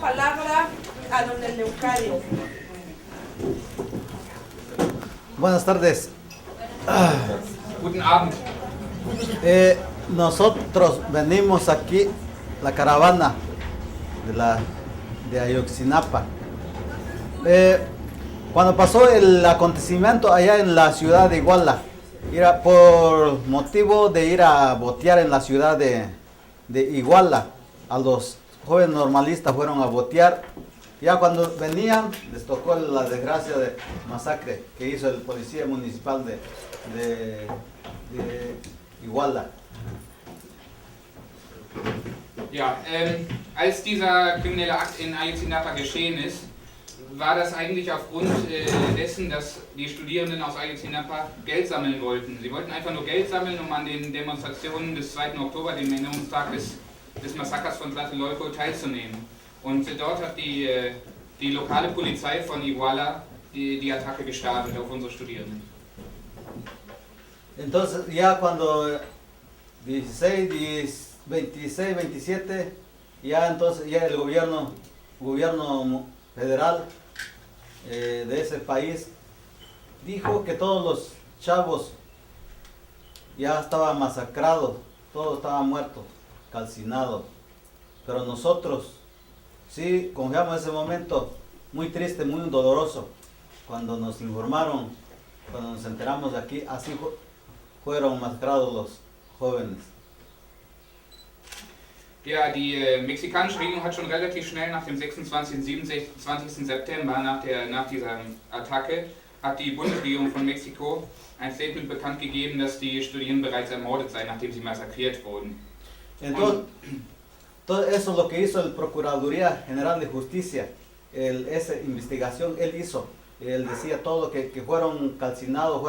palabra a don Eleucario. Buenas tardes. Guten Abend. Nosotros venimos aquí, la caravana de Ayotzinapa. Cuando pasó el acontecimiento allá en la ciudad de Iguala, era por motivo de ir a votear en la ciudad de Iguala, a los jóvenes normalistas fueron a votear. Ya cuando venían, les tocó la desgracia de masacre que hizo el policía municipal de Iguala. Ja, als dieser kriminelle Akt in Ayotzinapa geschehen ist, war das eigentlich aufgrund dessen, dass die Studierenden aus Ayotzinapa Geld sammeln wollten. Sie wollten einfach nur Geld sammeln, um an den Demonstrationen des 2. Oktober, dem Erinnerungstag des Massakers von Tlatelolco, teilzunehmen. Und dort hat die lokale Polizei von Iguala die Attacke gestartet auf unsere Studierenden. Entonces ya cuando 26, 27, ya entonces ya el gobierno federal de ese país dijo que todos los chavos ya estaban masacrados, todos estaban muertos, calcinados. Pero nosotros sí confiamos en ese momento, muy triste, muy doloroso, cuando nos informaron, cuando nos enteramos de aquí, así fueron masacrados los jóvenes. Ja, die mexikanische Regierung hat schon relativ schnell nach dem 26. und 27. September, nach dieser Attacke, hat die Bundesregierung von Mexiko ein Statement bekannt gegeben, dass die Studierenden bereits ermordet seien, nachdem sie massakriert wurden. Entonces, todo eso es lo que hizo el Procuraduría General de Justicia, esa investigación él hizo. Él decía todo que fueron calcinados,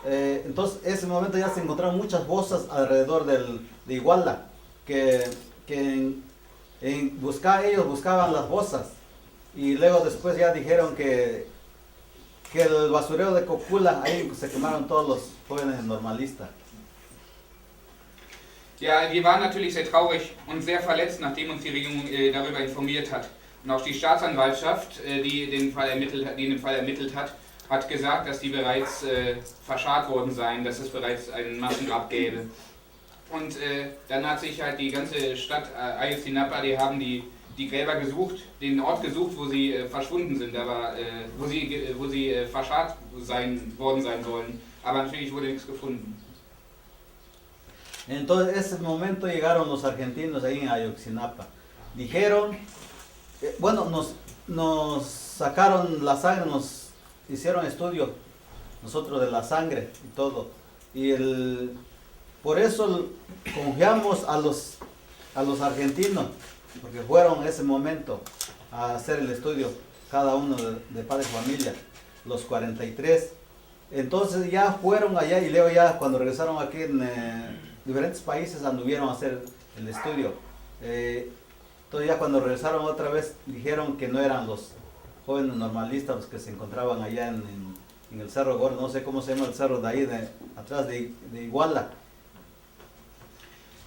entonces en ese momento ya se encontraron muchas fosas alrededor de Iguala, que ellos buscaban las fosas, y luego después ya dijeron que el basurero de Cocula, ahí se quemaron todos los jóvenes normalistas. Ja, wir waren natürlich sehr traurig und sehr verletzt, nachdem uns die Regierung darüber informiert hat. Und auch die Staatsanwaltschaft, die den Fall ermittelt hat, hat gesagt, dass die bereits verscharrt worden seien, dass es bereits ein Massengrab gäbe. Und dann hat sich halt die ganze Stadt Ayotzinapa, die haben die Gräber gesucht, den Ort gesucht, wo sie verschwunden sind, aber wo sie verscharrt worden sein sollen. Aber natürlich wurde nichts gefunden. Entonces, en ese momento llegaron los argentinos ahí en Ayotzinapa. Dijeron, bueno, nos sacaron la sangre, nos hicieron estudio, nosotros de la sangre y todo. Y por eso confiamos a los argentinos, porque fueron en ese momento a hacer el estudio, cada uno de padre y familia, los 43. Entonces ya fueron allá y luego ya cuando regresaron aquí en diferentes países anduvieron a hacer el estudio. Entonces ya cuando regresaron otra vez dijeron que no eran los jóvenes normalistas los que se encontraban allá en el Cerro Gordo, no sé cómo se llama el cerro de ahí, atrás de Iguala.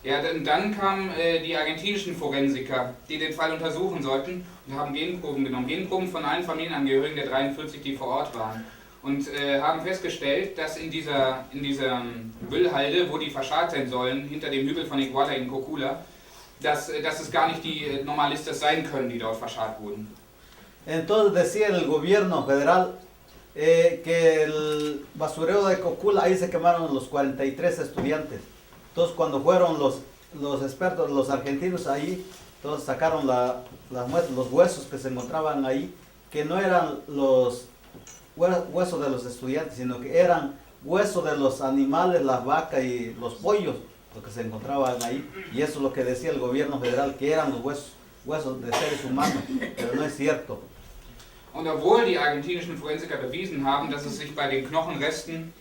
Ja, dann kamen die argentinischen Forensiker, die den Fall untersuchen sollten, und haben Genproben genommen, Genproben von allen Familienangehörigen der 43, die vor Ort waren. Und haben festgestellt, dass in dieser Müllhalde, wo die verscharrt sein sollen, hinter dem Hügel von Iguala in Cocula, dass es gar nicht die Normalistas sein können, die dort verscharrt wurden. Entonces decía el gobierno federal que el basurero de Cocula, ahí se quemaron los 43 estudiantes. Entonces cuando fueron los expertos, los argentinos ahí, entonces sacaron los huesos que se encontraban ahí, que no eran los huesos de los estudiantes, sino que eran huesos de los animales, las vacas y los pollos, lo que se encontraban ahí. Y eso es lo que decía el gobierno federal, que eran los huesos de seres humanos, pero no es cierto. Und obwohl die argentinischen Forensiker bewiesen haben, dass es sich bei den Knochenresten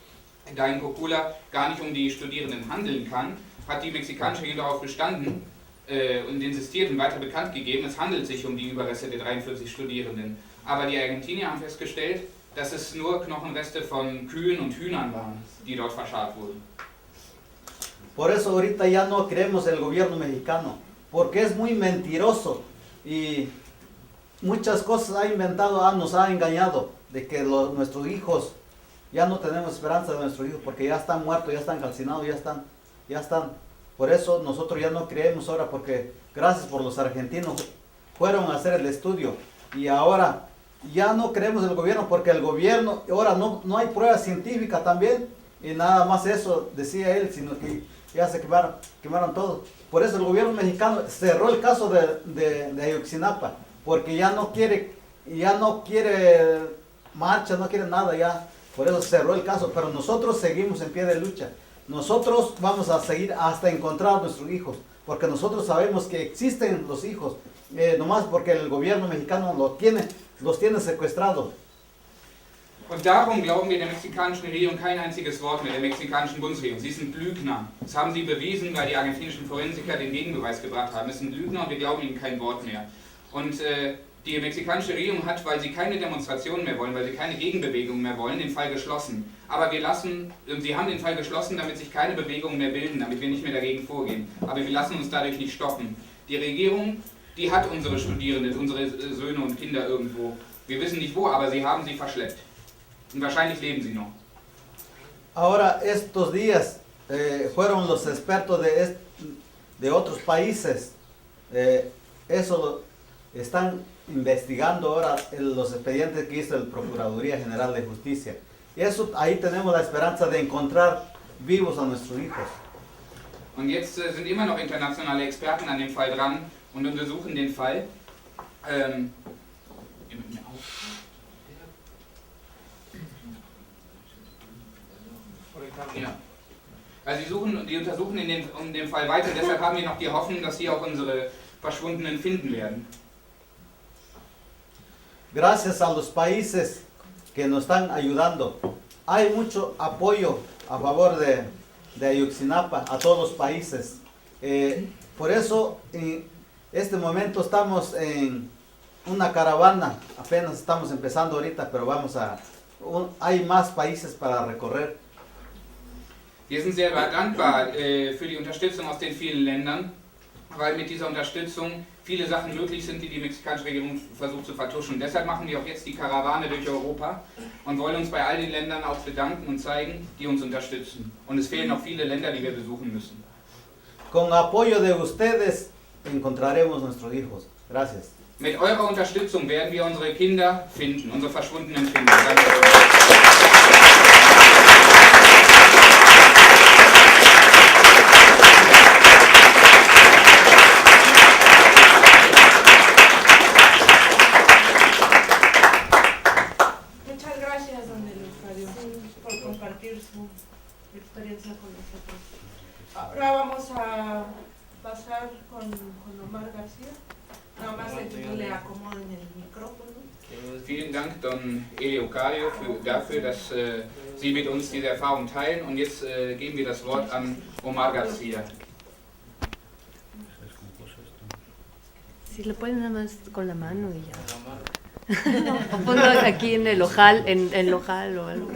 da in Cocula gar nicht um die Studierenden handeln kann, hat die mexikanische Regierung darauf bestanden und insistiert und weiter bekannt gegeben, es handelt sich um die Überreste der 43 Studierenden. Aber die Argentinier haben festgestellt, dass es nur Knochenreste von Kühen und Hühnern waren, die dort verscharrt wurden. Por eso ahorita ya no creemos el gobierno mexicano, porque es muy mentiroso y muchas cosas ha inventado, nos ha engañado, de que nuestros hijos, ya no tenemos esperanza de nuestros hijos, porque ya están muertos, ya están calcinados, ya están. Por eso nosotros ya no creemos ahora, porque gracias por los argentinos, fueron a hacer el estudio, y ahora ya no creemos en el gobierno, porque el gobierno, ahora no hay prueba científica también, y nada más eso decía él, sino que ya se quemaron todo. Por eso el gobierno mexicano cerró el caso de Ayotzinapa, porque ya no quiere marcha, no quiere nada ya, por eso cerró el caso. Pero nosotros seguimos en pie de lucha, nosotros vamos a seguir hasta encontrar a nuestros hijos, porque nosotros sabemos que existen los hijos, nomás porque el gobierno mexicano los tiene secuestrados. Und darum glauben wir der mexikanischen Regierung kein einziges Wort mehr, der mexikanischen Bundesregierung. Sie sind Lügner. Das haben sie bewiesen, weil die argentinischen Forensiker den Gegenbeweis gebracht haben. Es sind Lügner und wir glauben ihnen kein Wort mehr. Und die mexikanische Regierung hat, weil sie keine Demonstrationen mehr wollen, weil sie keine Gegenbewegung mehr wollen, den Fall geschlossen. Aber sie haben den Fall geschlossen, damit sich keine Bewegungen mehr bilden, damit wir nicht mehr dagegen vorgehen. Aber wir lassen uns dadurch nicht stoppen. Die Regierung, die hat unsere Studierenden, unsere Söhne und Kinder irgendwo. Wir wissen nicht wo, aber sie haben sie verschleppt. Und wahrscheinlich leben sie noch. Ahora estos días fueron los expertos de otros países. Eso están investigando ahora los expedientes que hizo el Procuraduría General de Justicia. Y eso, ahí tenemos la esperanza de encontrar vivos a nuestros hijos. Und jetzt sind immer noch internationale Experten an dem Fall dran und untersuchen den Fall. Ja. Also die untersuchen in dem Fall weiter, deshalb haben wir noch die Hoffnung, dass sie auch unsere Verschwundenen finden werden. Gracias a los países que nos están ayudando. Hay mucho apoyo a favor de Ayotzinapa, a todos los países. Por eso en este momento estamos en una caravana, apenas estamos empezando ahorita, pero hay más países para recorrer. Wir sind sehr dankbar für die Unterstützung aus den vielen Ländern, weil mit dieser Unterstützung viele Sachen möglich sind, die die mexikanische Regierung versucht zu vertuschen. Deshalb machen wir auch jetzt die Karawane durch Europa und wollen uns bei all den Ländern auch bedanken und zeigen, die uns unterstützen. Und es fehlen noch viele Länder, die wir besuchen müssen. Con apoyo de ustedes encontraremos nuestros hijos. Gracias. Mit eurer Unterstützung werden wir unsere Kinder finden, unsere Verschwundenen finden. Danke. Muchas gracias, don Eleucario, por compartir su experiencia con nosotros. Ahora vamos a pasar con Omar García. Nada más que le acomoden el micrófono. Vielen Dank, Don Eleucario, dafür, dass Sie mit uns diese Erfahrung teilen. Und jetzt geben wir das Wort an Omar García. Si lo ponen nada más con la mano y ya. No, o ponlo aquí en el ojal, en el ojal o algo.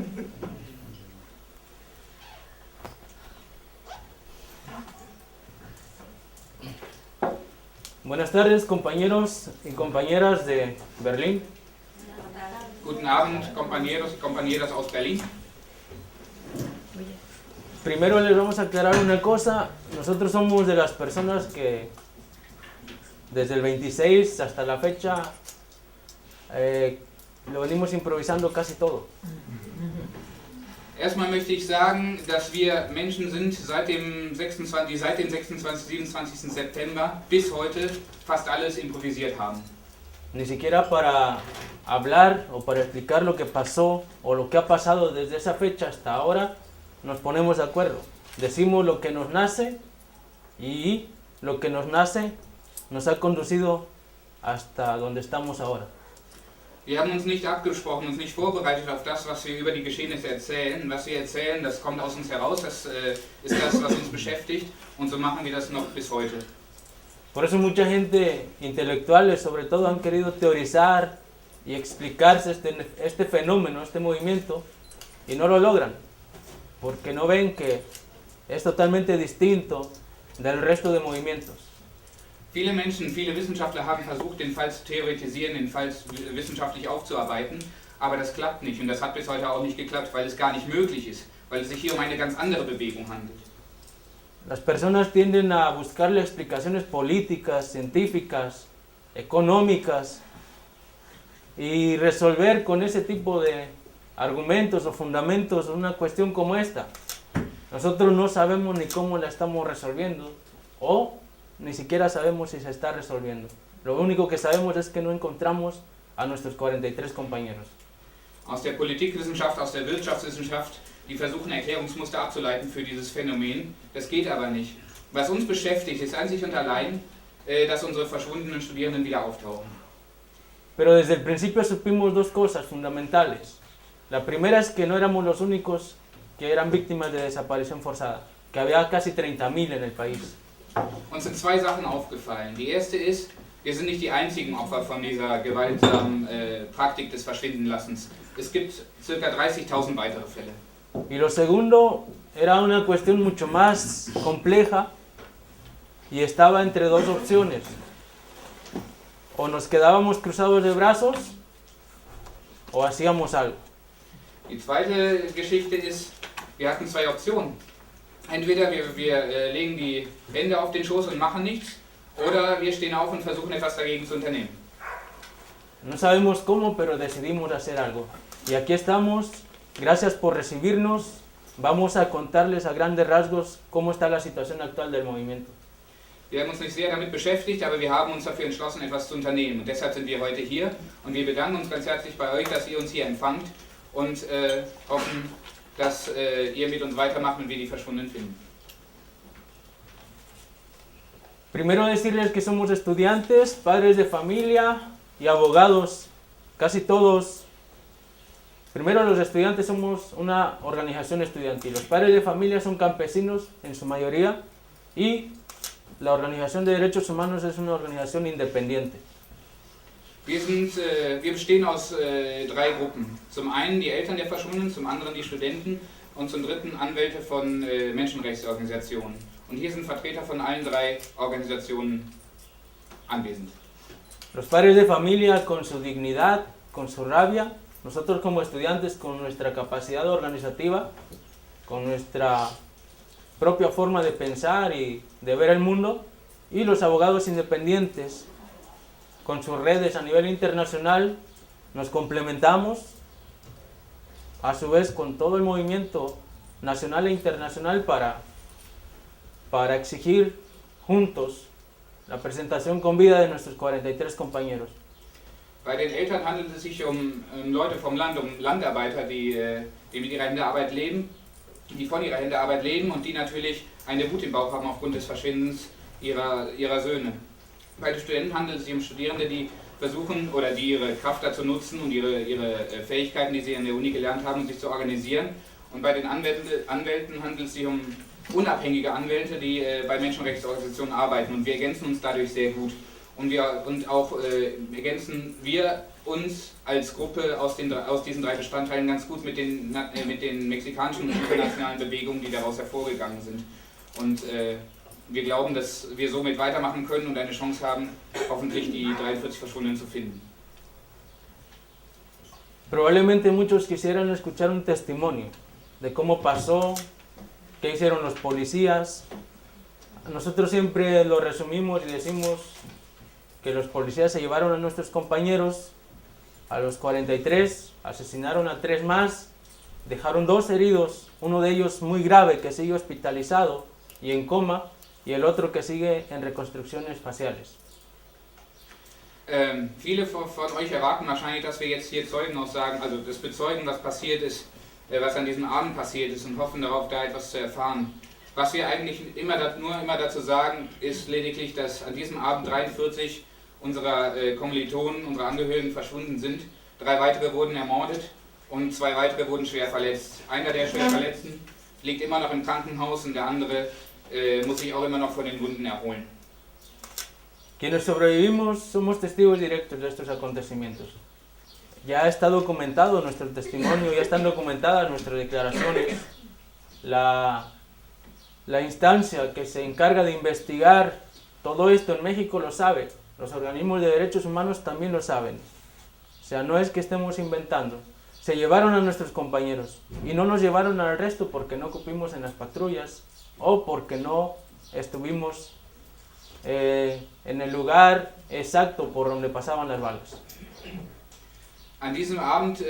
Buenas tardes, compañeros y compañeras de Berlín. Guten Abend, compañeros y compañeras aus Berlin. Primero les vamos a aclarar una cosa. Nosotros somos de las personas que desde el 26 hasta la fecha lo venimos improvisando casi todo. Erstmal möchte ich sagen, dass wir Menschen sind, die seit dem 26. 27. September bis heute fast alles improvisiert haben. Ni siquiera para hablar o para explicar lo que pasó o lo que ha pasado desde esa fecha hasta ahora nos ponemos de acuerdo. Decimos lo que nos nace y lo que nos nace nos ha conducido hasta donde estamos ahora. Wir haben uns nicht abgesprochen, uns nicht vorbereitet auf das, was wir über die Geschehnisse erzählen. Was wir erzählen, das kommt aus uns heraus, das ist das, was uns beschäftigt und so machen wir das noch bis heute. Por eso mucha gente, intelectuales sobre todo, han querido teorizar y explicarse este fenómeno, este movimiento, y no lo logran, porque no ven que es totalmente distinto del resto de movimientos. Viele Menschen, viele Wissenschaftler haben versucht, den Fall zu theoretisieren, den Fall wissenschaftlich aufzuarbeiten, aber das klappt nicht und das hat bis heute auch nicht geklappt, weil es gar nicht möglich ist, weil es sich hier um eine ganz andere Bewegung handelt. Las personas tienden a buscarle explicaciones políticas, científicas, económicas y resolver con ese tipo de argumentos o fundamentos una cuestión como esta. Nosotros no sabemos ni cómo la estamos resolviendo o ni siquiera sabemos si se está resolviendo. Lo único que sabemos es que no encontramos a nuestros 43 compañeros. Aus der Politikwissenschaft, aus der Wirtschaftswissenschaft, die versuchen Erklärungsmuster abzuleiten für dieses Phänomen. Das geht aber nicht. Was uns beschäftigt, ist einzig und allein, dass unsere verschwundenen Studierenden wieder auftauchen. Pero desde el principio supimos dos cosas fundamentales. La primera es que no éramos los únicos que eran víctimas de desaparición forzada, que había casi 30.000 en el país. Uns sind zwei Sachen aufgefallen. Die erste ist, wir sind nicht die einzigen Opfer von dieser gewaltsamen Praktik des Verschwindenlassens. Es gibt ca. 30.000 weitere Fälle. Y lo segundo era una cuestión mucho más compleja y estaba entre dos opciones. O nos quedábamos cruzados de brazos o hacíamos algo. Die zweite Geschichte ist, wir hatten zwei Optionen. Entweder wir legen die Hände auf den Schoß und machen nichts, oder wir stehen auf und versuchen etwas dagegen zu unternehmen. No sabemos cómo, pero decidimos hacer algo. Y aquí estamos, gracias por recibirnos. Vamos a contarles a grandes rasgos cómo está la situación actual del movimiento. Wir haben uns nicht sehr damit beschäftigt, aber wir haben uns dafür entschlossen, etwas zu unternehmen. Und deshalb sind wir heute hier und wir bedanken uns ganz herzlich bei euch, dass ihr uns hier empfangt und hoffen, dass ihr mit uns weitermacht und wir die Verschwundenen finden. Primero decirles que somos estudiantes, padres de familia y abogados, casi todos. Primero los estudiantes somos una organización estudiantil, los padres de familia son campesinos en su mayoría y la Organización de Derechos Humanos es una organización independiente. Wir bestehen aus drei Gruppen. Zum einen die Eltern der Verschwundenen, zum anderen die Studenten und zum dritten Anwälte von Menschenrechtsorganisationen. Und hier sind Vertreter von allen drei Organisationen anwesend. Los padres de familia con su dignidad, con su rabia, nosotros como estudiantes con nuestra capacidad organizativa, con nuestra propia forma de pensar y de ver el mundo, y los abogados independientes con sus redes a nivel internacional, nos complementamos a su vez con todo el movimiento nacional e internacional para exigir juntos la presentación con vida de nuestros 43 compañeros. Bei den Eltern handelt es sich um Leute vom Land, um Landarbeiter, die mit ihrer Händearbeit leben, die von ihrer Händearbeit leben und die natürlich eine Wut im Bauch haben aufgrund des Verschwindens ihrer Söhne. Bei den Studenten handelt es sich um Studierende, die versuchen oder die ihre Kraft dazu nutzen und ihre Fähigkeiten, die sie an der Uni gelernt haben, sich zu organisieren. Und bei den Anwälten handelt es sich um unabhängige Anwälte, die bei Menschenrechtsorganisationen arbeiten. Und wir ergänzen uns dadurch sehr gut. Und ergänzen wir uns als Gruppe aus diesen drei Bestandteilen ganz gut mit den mexikanischen und internationalen Bewegungen, die daraus hervorgegangen sind. Und wir glauben, dass wir somit weitermachen können und eine Chance haben, hoffentlich die 43 Verschwundenen zu finden. Probablemente muchos quisieran escuchar un testimonio de cómo pasó, qué hicieron los policías. Nosotros siempre lo resumimos y decimos que los policías se llevaron a nuestros compañeros, a los 43, asesinaron a 3 más, dejaron 2 heridos, uno de ellos muy grave que sigue hospitalizado y en coma, y el otro que sigue en reconstrucciones faciales. Viele von euch erwarten wahrscheinlich, dass wir jetzt hier Zeugenaussagen, also das bezeugen, was passiert ist, was an diesem Abend passiert ist und hoffen darauf, da etwas zu erfahren. Was wir eigentlich immer dazu sagen, ist lediglich, dass an diesem Abend 43 unserer Kommilitonen, unserer Angehörigen verschwunden sind. 3 weitere wurden ermordet und 2 weitere wurden schwer verletzt. Einer der schwer Verletzten liegt immer noch im Krankenhaus und der andere muss sich auch immer noch von den Wunden erholen. Quienes sobrevivimos somos testigos directos de estos acontecimientos. Ya está documentado nuestro testimonio, ya están documentadas nuestras declaraciones. La instancia que se encarga de investigar Todo esto en México lo sabe, los organismos de derechos humanos también lo saben. O sea, no es que estemos inventando. Se llevaron a nuestros compañeros y no nos llevaron al resto porque no cupimos en las patrullas o porque no estuvimos en el lugar exacto por donde pasaban las balas. An diesem Abend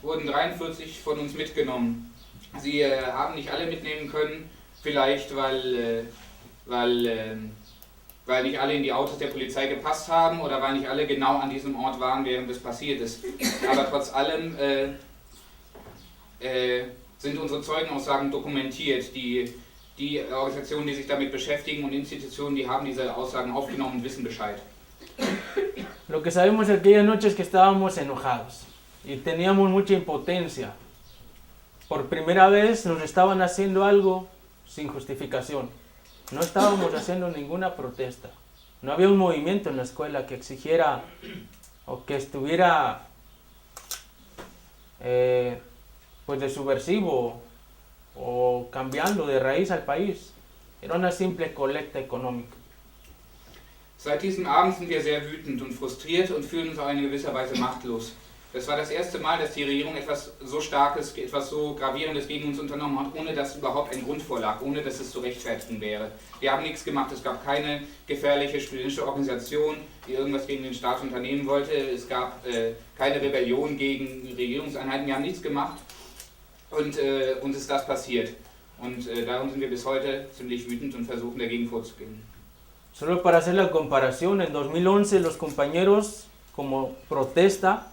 wurden 43 von uns mitgenommen. Sie haben nicht alle mitnehmen können, vielleicht weil nicht alle in die Autos der Polizei gepasst haben oder weil nicht alle genau an diesem Ort waren, während es passiert ist. Aber trotz allem sind unsere Zeugenaussagen dokumentiert. Die Organisationen, die sich damit beschäftigen und Institutionen, die haben diese Aussagen aufgenommen und wissen Bescheid. Lo que sabemos aquella noche es que estábamos enojados y teníamos mucha impotencia. Por primera vez nos estaban haciendo algo sin justificación. No estábamos haciendo ninguna protesta. No había un movimiento en la escuela que exigiera o que estuviera pues de subversivo o cambiando de raíz al país. Era una simple colecta económica. Seit diesem Abend sind wir sehr wütend und frustriert und fühlen uns auch in gewisser Weise machtlos. Das war das erste Mal, dass die Regierung etwas so Starkes, etwas so Gravierendes gegen uns unternommen hat, ohne dass überhaupt ein Grund vorlag, ohne dass es zu rechtfertigen wäre. Wir haben nichts gemacht, es gab keine gefährliche studentische Organisation, die irgendwas gegen den Staat unternehmen wollte, es gab keine Rebellion gegen Regierungseinheiten, wir haben nichts gemacht und uns ist das passiert. Und darum sind wir bis heute ziemlich wütend und versuchen dagegen vorzugehen. Solo para hacer la comparación, en 2011 los compañeros, como protesta,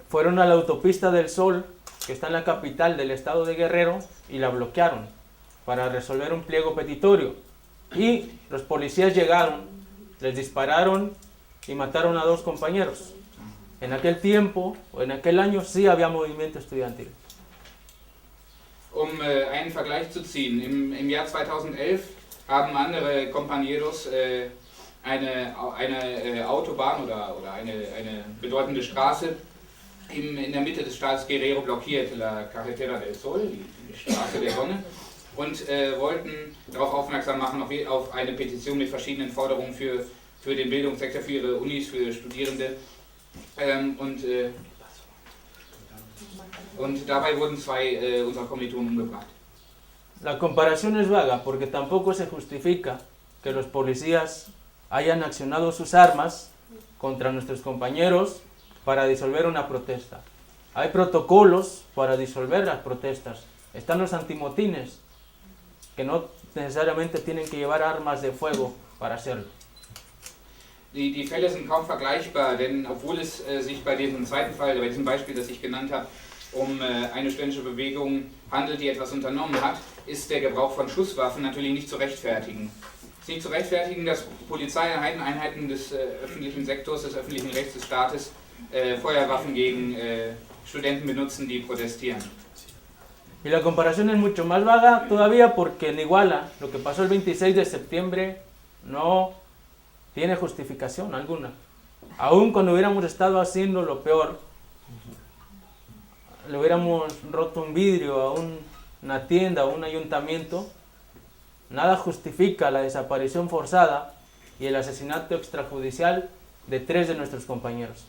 fueron a la autopista del Sol, que está en la capital del estado de Guerrero, y la bloquearon para resolver un pliego petitorio. Y los policías llegaron, les dispararon y mataron a 2 compañeros. En aquel tiempo, o en aquel año, sí había movimiento estudiantil. Einen Vergleich zu ziehen, im Jahr 2011 haben andere Compañeros eine Autobahn oder eine bedeutende Straße in der Mitte des Staates Guerrero blockiert, la Carretera del Sol, die Straße der Sonne, und wollten darauf aufmerksam machen, auf eine Petition mit verschiedenen Forderungen für den Bildungssektor, für ihre Unis, für Studierende. Und dabei wurden 2 unserer Kommilitonen umgebracht. La comparación es vaga porque tampoco se justifica que los policías hayan accionado sus armas contra nuestros compañeros para disolver una protesta. Hay protocolos para disolver las protestas. Están los antimotines, que no necesariamente tienen que llevar armas de fuego para hacerlo. Die Fälle sind kaum vergleichbar, denn obwohl es sich bei diesem zweiten Fall, bei diesem Beispiel, das ich genannt habe, eine studentische Bewegung handelt, die etwas unternommen hat, ist der Gebrauch von Schusswaffen natürlich nicht zu rechtfertigen. Es ist nicht zu rechtfertigen, dass Polizeieinheiten des öffentlichen Sektors, des öffentlichen Rechts des Staates Feuerwaffen gegen Studenten benutzen, die protestieren. Y la comparación es mucho más vaga todavía porque en Iguala, lo que pasó el 26 de septiembre no tiene justificación alguna. Aún cuando hubiéramos estado haciendo lo peor, le hubiéramos roto un vidrio a una tienda o un ayuntamiento, nada justifica la desaparición forzada y el asesinato extrajudicial de 3 de nuestros compañeros.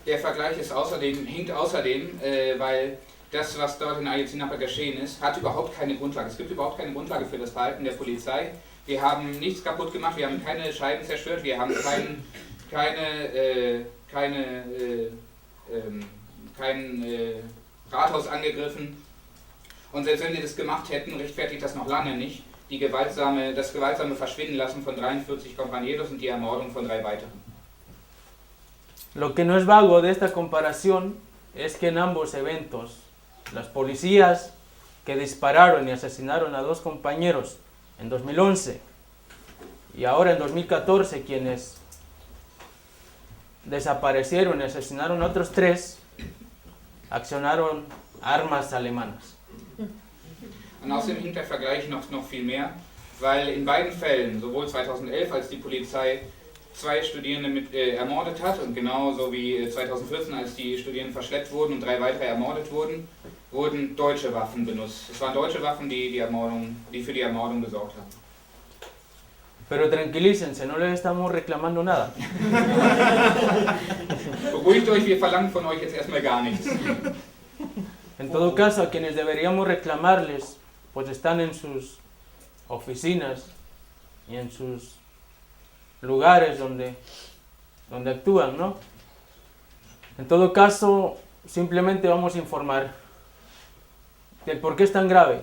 Der Vergleich hinkt außerdem, weil das, was dort in Ayotzinapa geschehen ist, hat überhaupt keine Grundlage. Es gibt überhaupt keine Grundlage für das Verhalten der Polizei. Wir haben nichts kaputt gemacht, wir haben keine Scheiben zerstört, wir haben kein Rathaus angegriffen. Und selbst wenn wir das gemacht hätten, rechtfertigt das noch lange nicht das gewaltsame Verschwinden lassen von 43 Compañeros und die Ermordung von 3 weiteren. Lo que no es vago de esta comparación es que en ambos eventos, las policías que dispararon y asesinaron a 2 compañeros en 2011 y ahora en 2014 quienes desaparecieron y asesinaron a otros 3, accionaron armas alemanas. Und außerdem hinkt der Vergleich noch viel mehr, weil in beiden Fällen, sowohl 2011, als die Polizei 2 Studierende ermordet hat und genauso wie 2014, als die Studierenden verschleppt wurden und 3 weitere ermordet wurden, wurden deutsche Waffen benutzt. Es waren deutsche Waffen, die für die Ermordung gesorgt haben. Pero tranquilícense, no les estamos reclamando nada. Beruhigt euch, wir verlangen von euch jetzt erstmal gar nichts. En todo caso, a quienes deberíamos reclamarles, pues están en sus oficinas y en sus lugares donde actúan, ¿no? En todo caso, simplemente vamos a informar del por qué es tan grave.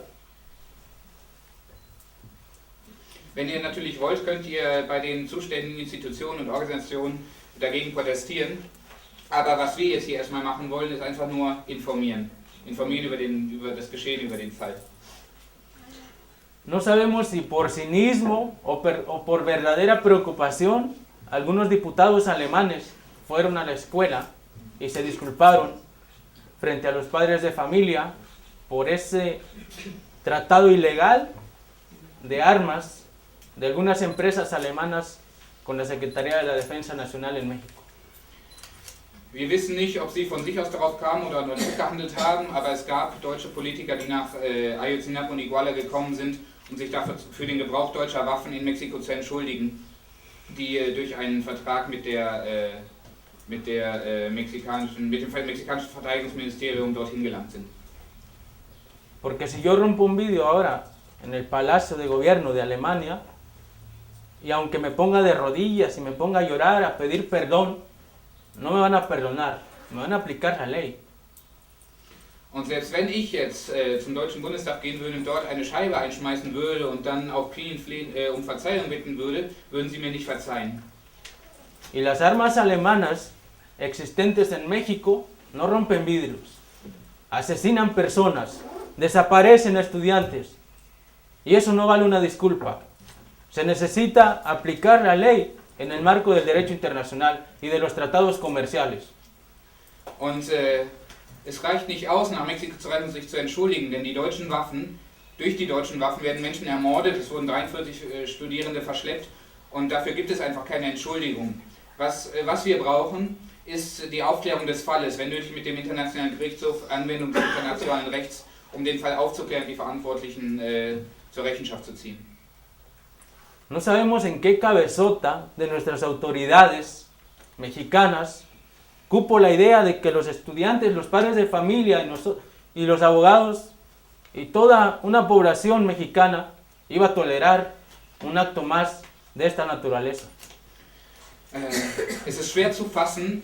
Wenn ihr natürlich wollt, könnt ihr bei den zuständigen Institutionen und Organisationen dagegen protestieren. Aber was wir jetzt hier erstmal machen wollen, ist einfach nur informieren. Informieren über das Geschehen, über den Fall. No sabemos si por cinismo o por verdadera preocupación, algunos diputados alemanes fueron a la escuela y se disculparon frente a los padres de familia por ese tratado ilegal de armas de algunas empresas alemanas con la Secretaría de la Defensa Nacional en México. Wir wissen nicht, ob sie von sich aus darauf kamen oder nur gehandelt haben, aber es gab deutsche Politiker, die nach Ayotzinapa und Iguala gekommen sind, um sich dafür für den Gebrauch deutscher Waffen in Mexiko zu entschuldigen, die durch einen Vertrag mit dem mexikanischen Verteidigungsministerium dorthin gelangt sind. Porque si yo rompo un vídeo ahora en el Palacio de Gobierno de Alemania, y aunque me ponga de rodillas y me ponga a llorar, a pedir perdón, no me van a perdonar, me van a aplicar la ley. Und selbst wenn ich jetzt zum Deutschen Bundestag gehen würde und dort eine Scheibe einschmeißen würde und dann auf Knien um Verzeihung bitten würde, würden sie mir nicht verzeihen. Y las armas alemanas existentes en México no rompen vidrios, asesinan personas, desaparecen estudiantes, y eso no vale una disculpa. Se necesita aplicar la ley en el marco del derecho internacional y de los tratados comerciales. Und es reicht nicht aus, nach Mexiko zu reisen und sich zu entschuldigen, denn durch die deutschen Waffen werden Menschen ermordet, es wurden 43 Studierende verschleppt und dafür gibt es einfach keine Entschuldigung. Was wir brauchen, ist die Aufklärung des Falles, wenn nötig mit dem Internationalen Gerichtshof, Anwendung des internationalen Rechts, um den Fall aufzuklären, die Verantwortlichen zur Rechenschaft zu ziehen. No sabemos en qué cabezota de nuestras autoridades mexicanas cupo la idea de que los estudiantes, los padres de familia y los abogados y toda una población mexicana iba a tolerar un acto más de esta naturaleza. Es ist schwer zu fassen,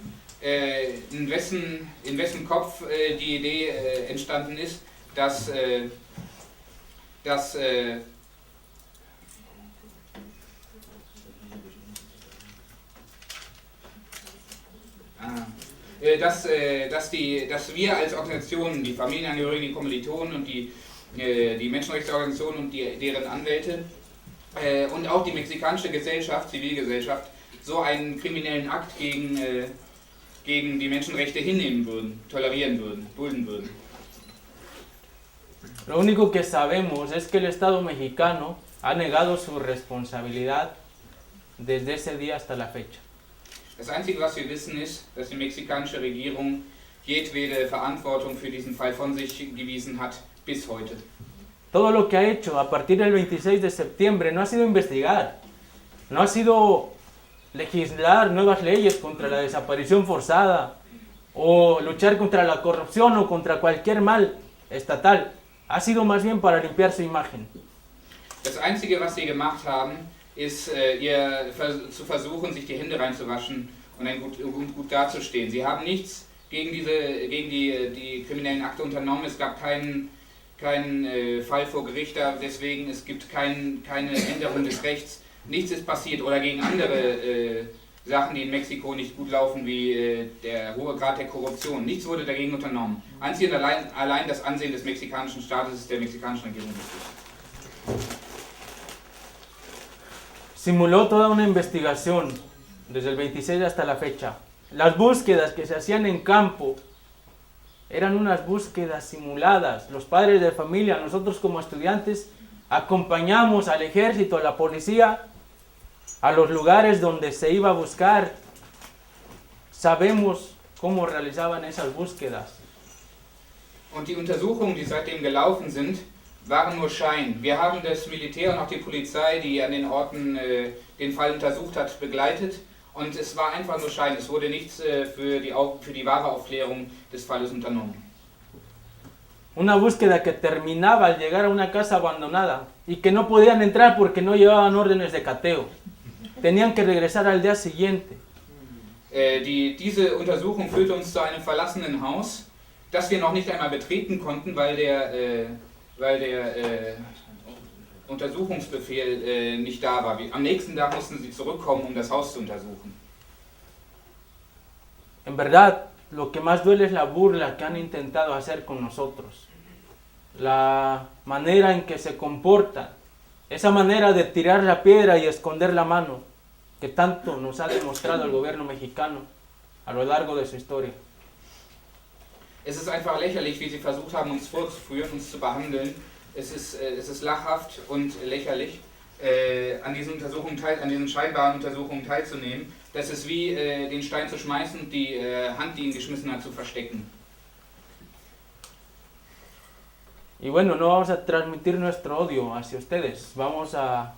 in wessen Kopf die Idee entstanden ist, dass wir als Organisationen, die Familienangehörigen, die Kommilitonen und die Menschenrechtsorganisationen und deren Anwälte und auch die mexikanische Gesellschaft, Zivilgesellschaft, so einen kriminellen Akt gegen die Menschenrechte hinnehmen würden, tolerieren würden, dulden würden. Lo único que sabemos es que el Estado mexicano ha negado su responsabilidad desde ese día hasta la fecha. Das Einzige, was wir wissen, ist, dass die mexikanische Regierung jedwede Verantwortung für diesen Fall von sich gewiesen hat, bis heute. Todo lo que ha hecho a partir del 26 de septiembre no ha sido investigar, no ha sido legislar nuevas leyes contra la desaparición forzada o luchar contra la corrupción o contra cualquier mal estatal. Ha sido más bien para limpiar su imagen. Das Einzige, was sie gemacht haben, ist zu versuchen, sich die Hände reinzuwaschen und gut dazustehen. Sie haben nichts gegen die kriminellen Akte unternommen. Es gab keinen Fall vor Gericht, deswegen es gibt keine Änderung des Rechts. Nichts ist passiert oder gegen andere Sachen, die in Mexiko nicht gut laufen, wie der hohe Grad der Korruption. Nichts wurde dagegen unternommen. Einzig und allein das Ansehen des mexikanischen Staates ist der mexikanischen Regierung wichtig. Simuló toda una investigación desde el 26 hasta la fecha. Las búsquedas que se hacían en campo eran unas búsquedas simuladas. Los padres de familia, nosotros como estudiantes, acompañamos al ejército, a la policía, a los lugares donde se iba a buscar. Sabemos cómo realizaban esas búsquedas. Und die Untersuchungen, die seitdem gelaufen sind, waren nur Schein. Wir haben das Militär und auch die Polizei, die an den Orten den Fall untersucht hat, begleitet. Und es war einfach nur Schein. Es wurde nichts für die wahre Aufklärung des Falles unternommen. Una búsqueda que terminaba al llegar a una casa abandonada y que no podían entrar porque no llevaban órdenes de cateo. Tenían que regresar al día siguiente. Diese Untersuchung führte uns zu einem verlassenen Haus, das wir noch nicht einmal betreten konnten, weil der Untersuchungsbefehl nicht da war. Am nächsten Tag mussten sie zurückkommen, um das Haus zu untersuchen. En verdad, lo que más duele es la burla que han intentado hacer con nosotros. La manera en que se comportan, esa manera de tirar la piedra y esconder la mano, que tanto nos ha demostrado el gobierno mexicano a lo largo de su historia. Es ist einfach lächerlich, wie sie versucht haben, uns vorzuführen, uns zu behandeln. Es ist lachhaft und lächerlich, an diesen scheinbaren Untersuchungen teilzunehmen. Das ist wie den Stein zu schmeißen und die Hand, die ihn geschmissen hat, zu verstecken. Y bueno, no vamos a transmitir nuestro odio hacia ustedes. Vamos a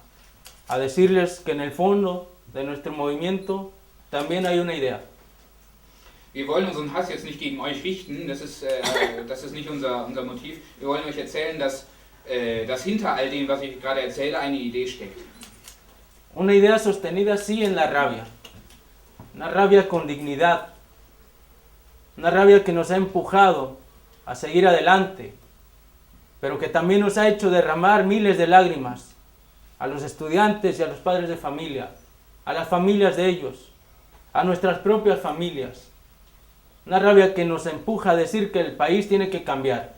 decirles que en el fondo de nuestro movimiento también hay una idea. Wir wollen unseren Hass jetzt nicht gegen euch richten, das ist nicht unser Motiv. Wir wollen euch erzählen, dass hinter all dem, was ich gerade erzähle, eine Idee steckt. Una idea sostenida sí en la rabia. Una rabia con dignidad. Una rabia que nos ha empujado a seguir adelante, pero que también nos ha hecho derramar miles de lágrimas a los estudiantes y a los padres de familia, a las familias de ellos, a nuestras propias familias. Una rabia que nos empuja a decir que el país tiene que cambiar.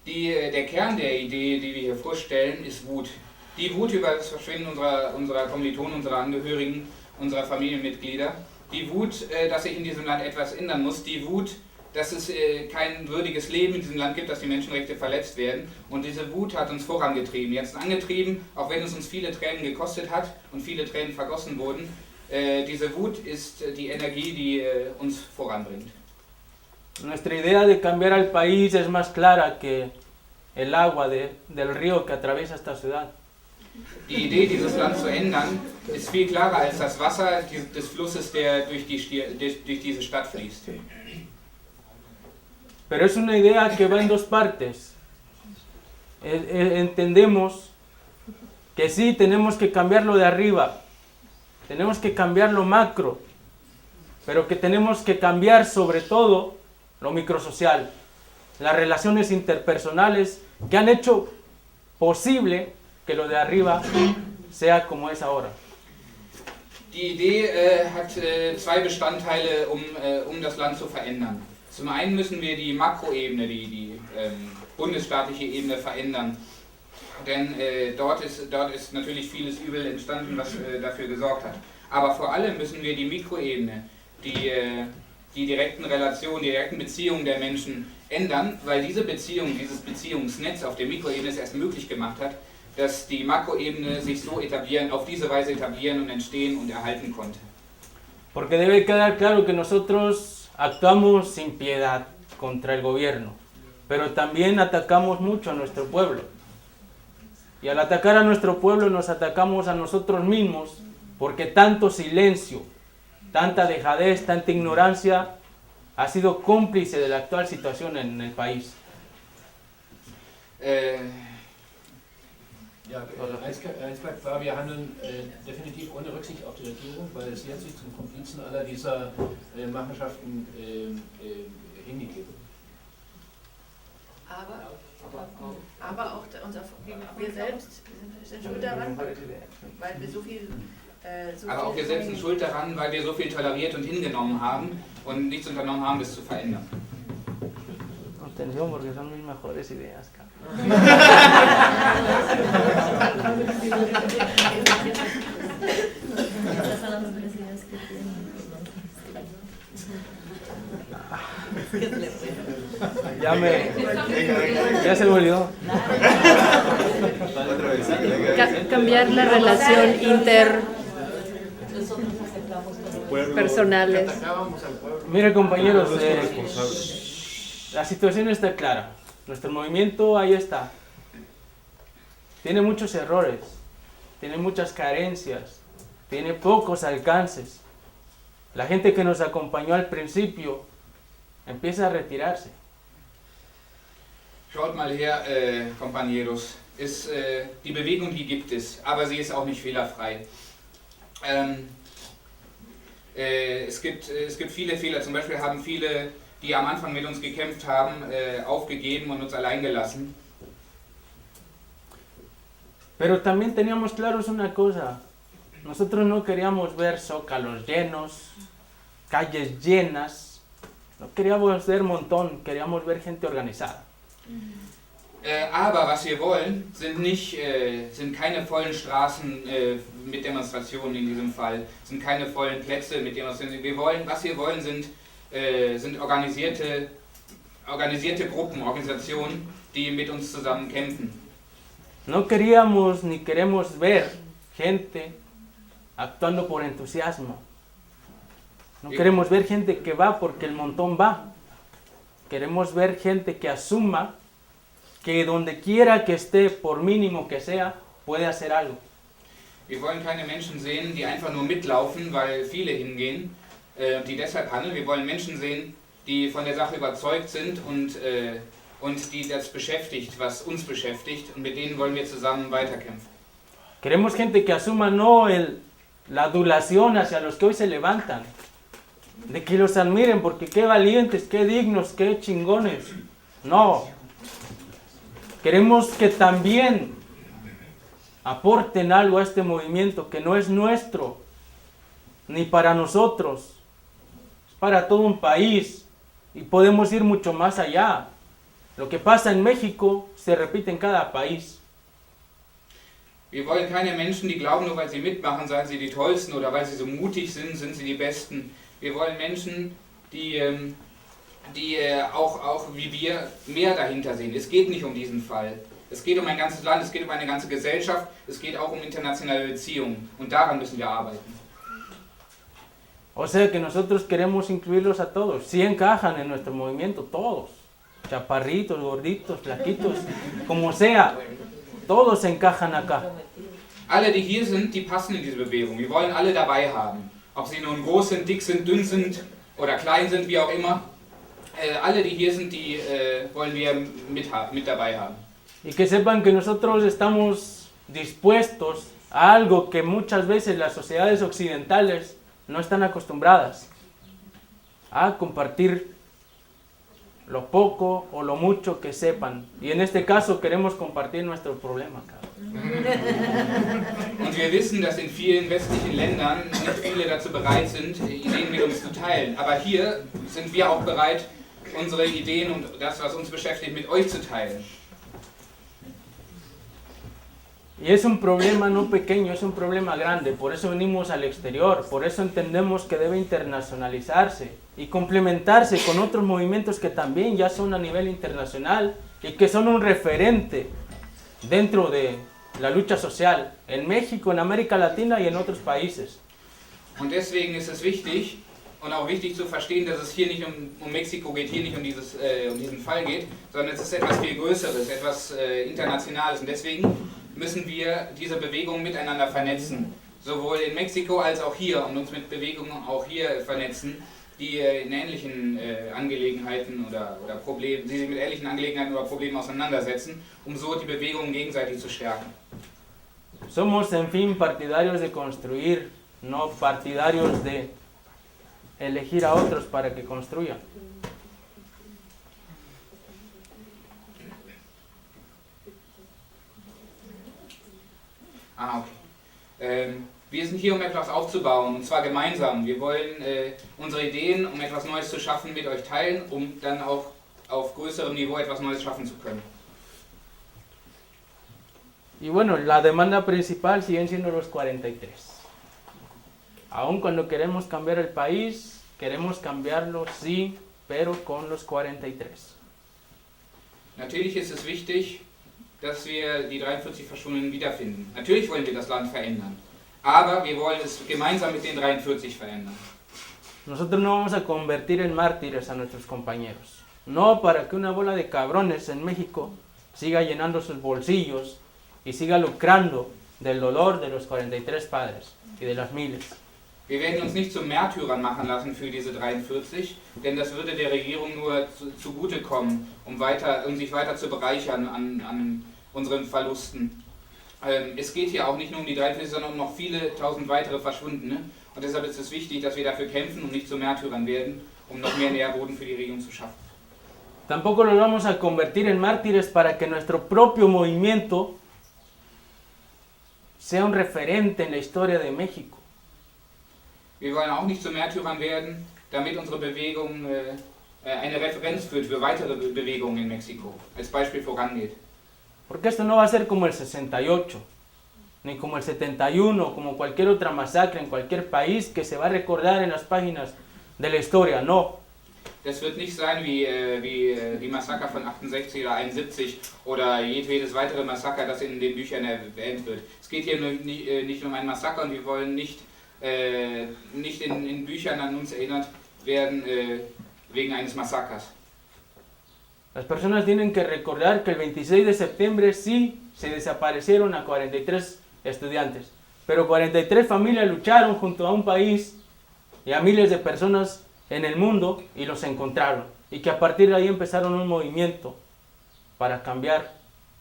Der Kern der Idee, die wir hier vorstellen, ist Wut. Die Wut über das Verschwinden unserer Kommilitonen, unserer Angehörigen, unserer Familienmitglieder. Die Wut, dass sich in diesem Land etwas ändern muss. Die Wut, dass es kein würdiges Leben in diesem Land gibt, dass die Menschenrechte verletzt werden. Und diese Wut hat uns vorangetrieben. Jetzt angetrieben, auch wenn es uns viele Tränen gekostet hat und viele Tränen vergossen wurden. Diese Wut ist die Energie, die uns voranbringt. Nuestra idea de cambiar al país es más clara que el agua del río que atraviesa esta ciudad. Die Idee, dieses Land zu ändern, ist viel klarer als das Wasser des Flusses, der durch diese Stadt fließt. Pero es una idea que va en dos partes. Entendemos que sí, tenemos que cambiarlo de arriba, tenemos que cambiar lo macro, pero que tenemos que cambiar sobre todo lo microsocial, las relaciones interpersonales que han hecho posible que lo de arriba sea como es ahora. Die Idee hat zwei Bestandteile, um das Land zu verändern. Zum einen müssen wir die Makroebene, die bundesstaatliche Ebene verändern. Denn dort ist natürlich vieles Übel entstanden, was dafür gesorgt hat. Aber vor allem müssen wir die Mikroebene, die direkten Relationen, die direkten Beziehungen der Menschen ändern, weil diese Beziehung, dieses Beziehungsnetz auf der Mikroebene es erst möglich gemacht hat, dass die Makroebene sich so auf diese Weise etablieren und entstehen und erhalten konnte. Porque debe quedar claro que nosotros actuamos sin piedad contra el gobierno, pero también atacamos mucho a nuestro pueblo. Y al atacar a nuestro pueblo nos atacamos a nosotros mismos, porque tanto silencio, tanta dejadez, tanta ignorancia ha sido cómplice de la actual situación en el país. Eins bleibt klar, wir handeln definitiv ohne Rücksicht auf die Regierung, weil sie hat sich zum Komplizen aller dieser Machenschaften hingegeben. Aber auch wir selbst sind schuld daran, weil wir so viel... Aber auch wir selbst sind schuld daran, weil wir so viel toleriert und hingenommen haben und nichts unternommen haben, das zu verändern. Atención, porque son mis mejores ideas, Ya se me olvidó. Cambiar la relación interpersonales. Mire, compañeros, la situación está clara. Nuestro movimiento ahí está. Tiene muchos errores, tiene muchas carencias, tiene pocos alcances. La gente que nos acompañó al principio empieza a retirarse. Schaut mal her, Compañeros. Die Bewegung, die gibt es, aber sie ist auch nicht fehlerfrei. Es gibt viele Fehler, zum Beispiel haben viele, die am Anfang mit uns gekämpft haben, aufgegeben und uns allein gelassen. Pero también teníamos claros una cosa, nosotros no queríamos ver zócalos llenos, calles llenas, no queríamos ver montón, queríamos ver gente organizada. Aber was wir wollen, sind keine vollen Straßen mit Demonstrationen in diesem Fall, sind keine vollen Plätze mit Demonstrationen. Was wir wollen, sind organisierte Gruppen, Organisationen, die mit uns zusammen kämpfen. No queríamos ni queremos ver gente actuando por entusiasmo. No queremos ver gente que va porque el montón va. Queremos ver gente que asuma que donde quiera que esté, por mínimo que sea, puede hacer algo. Wir wollen keine Menschen sehen, die einfach nur mitlaufen, weil viele hingehen, die deshalb handeln. Wir wollen Menschen sehen, die von der Sache überzeugt sind und die das beschäftigt, was uns beschäftigt, und mit denen wollen wir zusammen weiterkämpfen. Queremos gente que asuma no la adulación hacia los que hoy se levantan, de que los admiren porque qué valientes, qué dignos, qué chingones. No. Queremos que también aporten algo a este movimiento que no es nuestro, ni para nosotros, es para todo un país y podemos ir mucho más allá. Lo que pasa en México se repite en cada país. Wir wollen keine Menschen, die glauben, nur weil sie mitmachen, seien sie die Tollsten, oder weil sie so mutig sind, sind sie die Besten. Wir wollen Menschen, die auch wie wir mehr dahinter sehen. Es geht nicht um diesen Fall. Es geht um ein ganzes Land, es geht um eine ganze Gesellschaft, es geht auch um internationale Beziehungen. Und daran müssen wir arbeiten. O sea que nosotros queremos incluirlos a todos. Sí encajan en nuestro movimiento, todos. Chaparritos, gorditos, flaquitos, como sea. Todos encajan acá. Alle, die hier sind, die passen in diese Bewegung. Wir wollen alle dabei haben. Ob sie nun groß sind, dick sind, dünn sind oder klein sind, wie auch immer. Alle, die hier sind, die wollen wir mit dabei haben. Y que sepan que nosotros estamos dispuestos a algo que muchas veces las sociedades occidentales no están acostumbradas. A compartir lo poco o lo mucho que sepan. Y en este caso queremos compartir nuestro problema. Und wir wissen, dass in vielen westlichen Ländern nicht viele dazu bereit sind, Ideen mit uns zu teilen. Aber hier sind wir auch bereit, unsere Ideen und das, was uns beschäftigt, mit euch zu teilen. Y es un problema no pequeño, es un problema grande. Por eso venimos al exterior, por eso entendemos que debe internacionalizarse y complementarse con otros movimientos que también ya son a nivel internacional y que son un referente dentro de la lucha social en México, en América Latina y en otros países. Und deswegen ist es wichtig und auch wichtig zu verstehen, dass es hier nicht um Mexiko geht, hier nicht um diesen Fall geht, sondern es ist etwas viel Größeres, etwas Internationales. Und deswegen müssen wir diese Bewegungen miteinander vernetzen, sowohl in Mexiko als auch hier, und uns mit Bewegungen auch hier vernetzen, die in ähnlichen Angelegenheiten oder Problemen, die sich mit ähnlichen Angelegenheiten oder Problemen auseinandersetzen, um so die Bewegungen gegenseitig zu stärken. Somos, en fin, partidarios de construir, no partidarios de elegir a otros para que construyan. Okay. Wir sind hier, um etwas aufzubauen, und zwar gemeinsam. Wir wollen unsere Ideen, um etwas Neues zu schaffen, mit euch teilen, um dann auch auf größerem Niveau etwas Neues schaffen zu können. Y bueno, la demanda principal siguen siendo los 43. Aun cuando queremos cambiar el país, queremos cambiarlo, sí, pero con los 43. Natürlich ist es wichtig, dass wir die 43 Verschwundenen wiederfinden. Natürlich wollen wir das Land verändern, aber wir wollen es gemeinsam mit den 43 verändern. Nosotros no vamos a convertir en mártires a nuestros compañeros. no para que una bola de cabrones en México siga llenando sus bolsillos y siga lucrando del dolor de los 43 padres y de las miles. Wir werden uns nicht zu Märtyrern machen lassen für diese 43, denn das würde der Regierung nur zugutekommen, um sich weiter zu bereichern an unseren Verlusten. Es geht hier auch nicht nur um die 43, sondern um noch viele tausend weitere Verschwundene. Und deshalb ist es wichtig, dass wir dafür kämpfen und nicht zu Märtyrern werden, um noch mehr Nährboden für die Regierung zu schaffen. Tampoco los vamos a convertir en mártires para que nuestro propio movimiento sea un referente en la historia de México. Wir wollen auch nicht zu Märtyrern werden, damit unsere Bewegung eine Referenz führt für weitere Bewegungen in Mexiko, als Beispiel vorangeht. Porque esto no va a ser como el 68, ni como el 71, como cualquier otra masacre en cualquier país que se va a recordar en las páginas de la historia, no. Das wird nicht sein wie die Massaker von 68 oder 71 oder jedwedes weitere Massaker, das in den Büchern erwähnt wird. Es geht hier nicht um ein Massaker und wir wollen nicht in Büchern an uns erinnert werden wegen eines Massakers. Las personas tienen que recordar que el 26 de septiembre sí se desaparecieron a 43 estudiantes, pero 43 familias lucharon junto a un país y a miles de personas en el mundo y los encontraron, y que a partir de ahí empezaron un movimiento para cambiar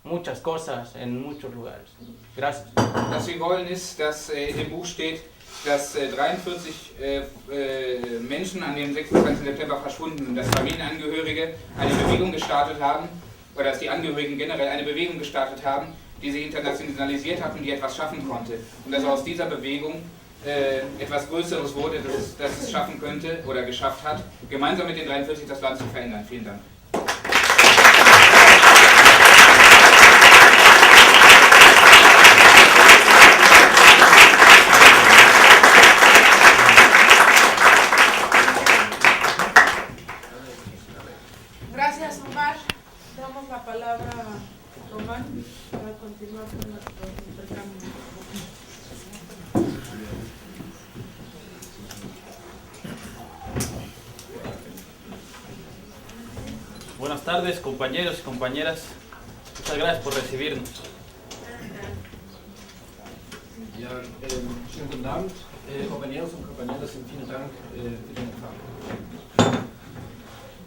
muchas cosas en muchos lugares. Gracias. Was wir wollen ist, dass in dem Buch steht, dass 43 Menschen an dem 26. September verschwunden sind, dass Familienangehörige eine Bewegung gestartet haben, oder dass die Angehörigen generell eine Bewegung gestartet haben, die sich internationalisiert hat und die etwas schaffen konnte. Und dass aus dieser Bewegung etwas Größeres wurde, das es schaffen könnte oder geschafft hat, gemeinsam mit den 43 das Land zu verändern. Vielen Dank. Gracias, Omar. Damos la palabra a Román para continuar con nuestro intercambio. Buenas tardes, compañeros y compañeras. Muchas gracias por recibirnos. Ja, schönen guten Abend, compañeros und compañeras, und vielen Dank für den Empfang.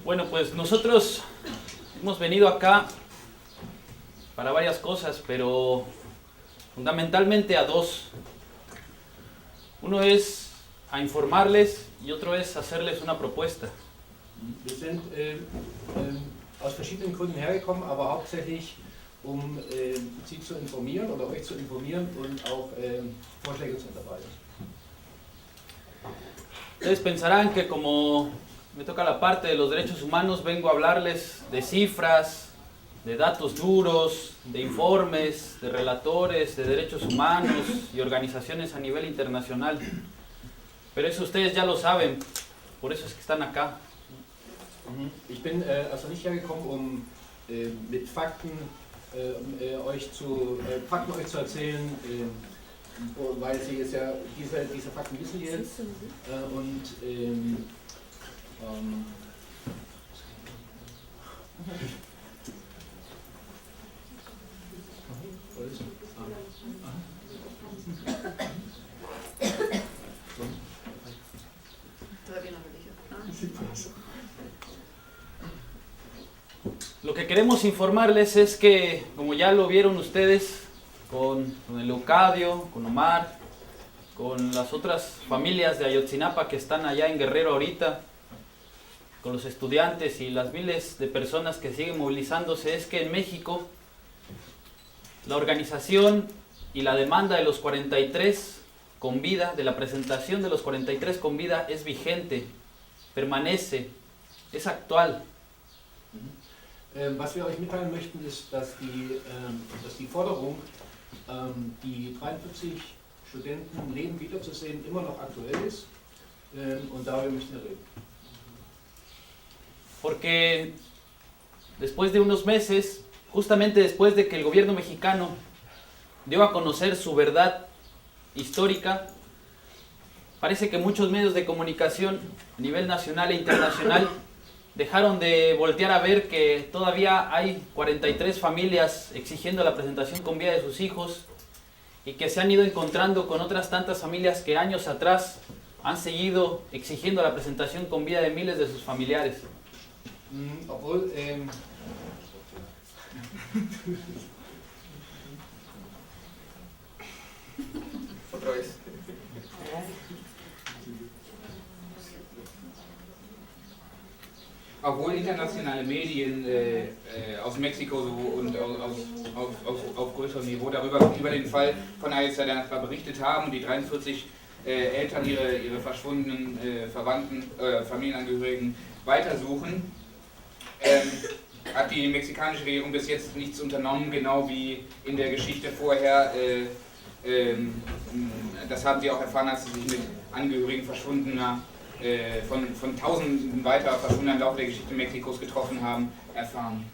Bueno, pues nosotros hemos venido acá para varias cosas, pero fundamentalmente a dos. Uno es a informarles y otro es hacerles una propuesta. Wir sind aus verschiedenen Gründen hergekommen, aber hauptsächlich Sie zu informieren oder euch zu informieren und auch Vorschläge zu unterbreiten. Ustedes pensarán que como me toca la parte de los derechos humanos, vengo a hablarles de cifras, de datos duros, de informes, de relatores, de derechos humanos y organizaciones a nivel internacional. Pero eso ustedes ya lo saben, por eso es que están acá. Ich bin also nicht hergekommen, mit Fakten euch zu erzählen, weil Sie jetzt ja diese Fakten wissen jetzt und Todavía no lo dije. Lo que queremos informarles es que, como ya lo vieron ustedes con el Leucadio, con Omar, con las otras familias de Ayotzinapa que están allá en Guerrero ahorita, con los estudiantes y las miles de personas que siguen movilizándose, es que en México la organización y la demanda de los 43 con vida, de la presentación de los 43 con vida, es vigente, permanece, es actual. Was wir euch mitteilen möchten, ist, dass die Forderung, die 43 Studenten Leben wiederzusehen, immer noch aktuell ist und darüber möchten wir reden. Porque después de unos meses, justamente después de que el gobierno mexicano dio a conocer su verdad histórica, parece que muchos medios de comunicación a nivel nacional e internacional dejaron de voltear a ver que todavía hay 43 familias exigiendo la presentación con vida de sus hijos y que se han ido encontrando con otras tantas familias que años atrás han seguido exigiendo la presentación con vida de miles de sus familiares. Obwohl Otra vez. Obwohl internationale Medien aus Mexiko so und auf größerem Niveau über den Fall von Ayotzinapa berichtet haben und die 43 Eltern ihre verschwundenen Verwandten, Familienangehörigen weitersuchen, hat die mexikanische Regierung bis jetzt nichts unternommen, genau wie in der Geschichte vorher. Das haben sie auch erfahren, als sie sich mit Angehörigen verschwundener, von Tausenden weiter Verschwundener im Laufe der Geschichte Mexikos getroffen haben, erfahren.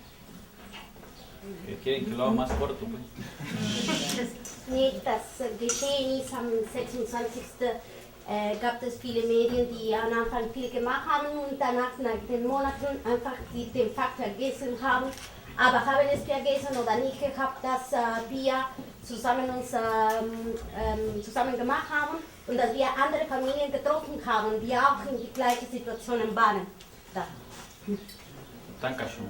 ¿Quieren que lo haga más corto? Nee, das geschehen ist am 26. Gab es viele Medien, die am Anfang viel gemacht haben und danach nach den Monaten einfach den Fakt vergessen haben. Aber haben es vergessen oder nicht gehabt, dass wir zusammen gemacht haben und dass wir andere Familien getroffen haben, die auch in die gleichen Situationen waren. Da. Dankeschön.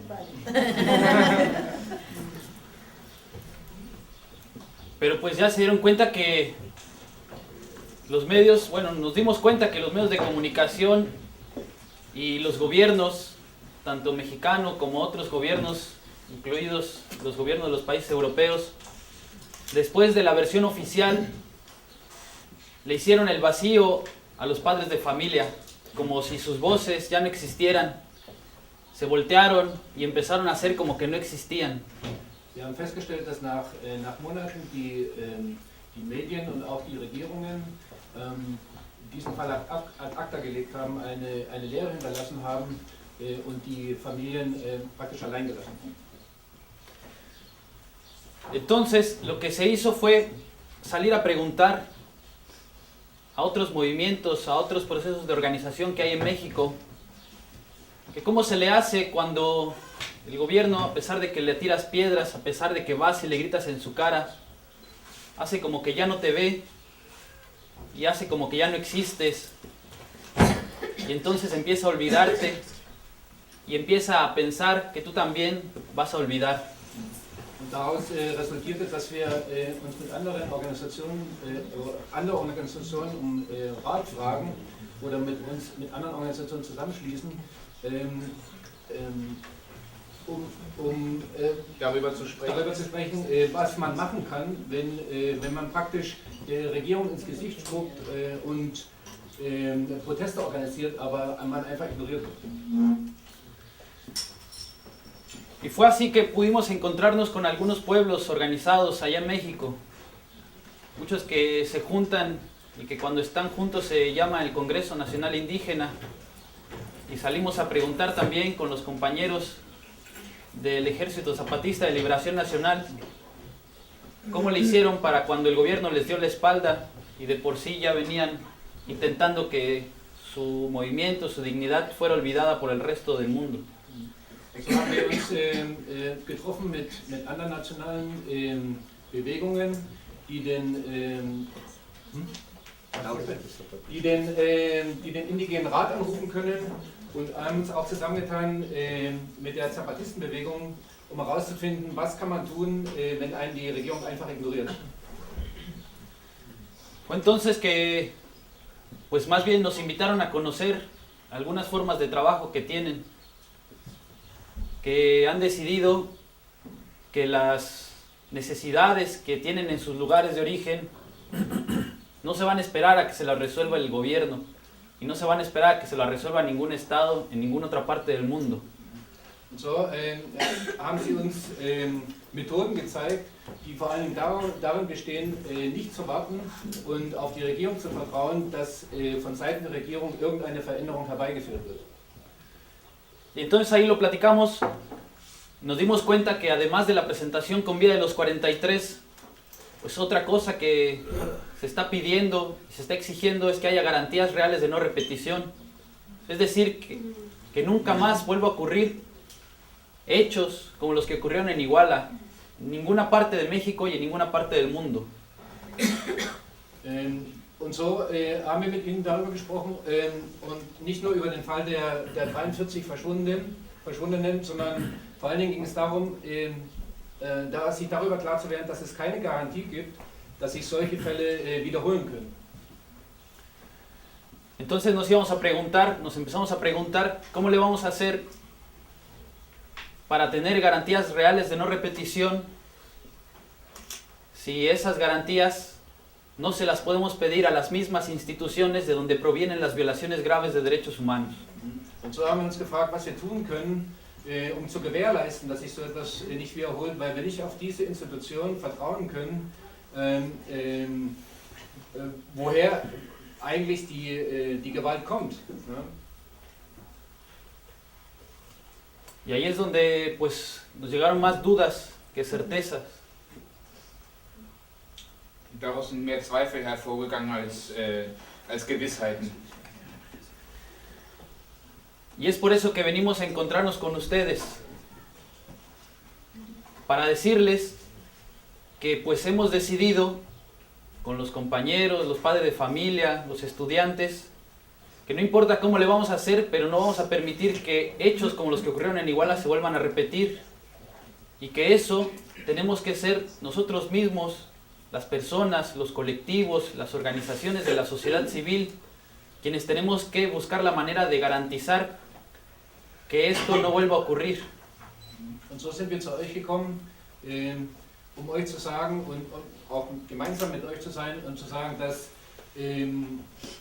Pero pues ya se dieron cuenta que los medios, bueno, nos dimos cuenta que los medios de comunicación y los gobiernos, tanto mexicano como otros gobiernos, incluidos los gobiernos de los países europeos, después de la versión oficial, le hicieron el vacío a los padres de familia, como si sus voces ya no existieran. Se voltearon y empezaron a hacer como que no existían. Wir haben festgestellt, dass nach Monaten die Medien und auch die Regierungen diesen Fall ad acta gelegt haben, eine Leere hinterlassen haben und die Familien praktisch allein gelassen haben. Entonces, lo que se hizo fue salir a preguntar a otros movimientos, a otros procesos de organización que hay en México, que cómo se le hace cuando el gobierno, a pesar de que le tiras piedras, a pesar de que vas y le gritas en su cara, hace como que ya no te ve y hace como que ya no existes, y entonces empieza a olvidarte y empieza a pensar que tú también vas a olvidar. Und daraus resultierte, dass wir uns mit anderen Organisationen um Rat fragen oder mit anderen Organisationen zusammenschließen, um darüber zu sprechen, was man machen kann, wenn man praktisch der Regierung ins Gesicht spuckt und Proteste organisiert, aber man einfach ignoriert wird. Y fue así que pudimos encontrarnos con algunos pueblos organizados allá en México, muchos que se juntan y que cuando están juntos se llama el Congreso Nacional Indígena, y salimos a preguntar también con los compañeros del Ejército Zapatista de Liberación Nacional cómo le hicieron para cuando el gobierno les dio la espalda y de por sí ya venían intentando que su movimiento, su dignidad fuera olvidada por el resto del mundo. So haben wir uns getroffen mit anderen nationalen Bewegungen, die den indigenen Rat anrufen können, und haben uns auch zusammengetan mit der Zapatistenbewegung, um herauszufinden, was kann man tun, wenn einen die Regierung einfach ignoriert. Fue entonces que, pues más bien nos invitaron a conocer algunas formas de trabajo que tienen, que han decidido que las necesidades que tienen en sus lugares de origen no se van a esperar a que se las resuelva el gobierno y no se van a esperar a que se las resuelva ningún estado en ninguna otra parte del mundo. Und so haben sie uns Methoden gezeigt, die vor allem darin bestehen, nicht zu warten und auf die Regierung zu vertrauen, dass von Seiten der Regierung irgendeine Veränderung herbeigeführt wird. Y entonces ahí lo platicamos, nos dimos cuenta que además de la presentación con vida de los 43, pues otra cosa que se está pidiendo y se está exigiendo es que haya garantías reales de no repetición. Es decir, que que nunca más vuelva a ocurrir hechos como los que ocurrieron en Iguala, en ninguna parte de México y en ninguna parte del mundo. Und so haben wir mit Ihnen darüber gesprochen und nicht nur über den Fall der 43 Verschwundenen, sondern vor allen Dingen ging es darum, sich darüber klar zu werden, dass es keine Garantie gibt, dass sich solche Fälle wiederholen können. Entonces nos empezamos a preguntar cómo le vamos a hacer para tener garantías reales de no repetición si esas garantías no se las podemos pedir a las mismas instituciones de donde provienen las violaciones graves de derechos humanos. Und so haben wir uns gefragt, was wir tun können, zu gewährleisten, dass sich so etwas nicht wiederholt, weil wir nicht auf diese Institutionen vertrauen können, woher eigentlich die Gewalt kommt. Ne? Y ahí es donde pues, nos llegaron más dudas que certezas. Daraus sind mehr Zweifel hervorgegangen als Gewissheiten. Y es por eso que venimos a encontrarnos con ustedes, para decirles que pues hemos decidido con los compañeros, los padres de familia, los estudiantes, que no importa cómo le vamos a hacer, pero no vamos a permitir que hechos como los que ocurrieron en Iguala se vuelvan a repetir, y que eso tenemos que ser nosotros mismos, las personas, los colectivos, las organizaciones de la sociedad civil, quienes tenemos que buscar la manera de garantizar que esto no vuelva a ocurrir. Und so sind wir zu euch gekommen, euch zu sagen und auch gemeinsam mit euch zu sein und zu sagen, dass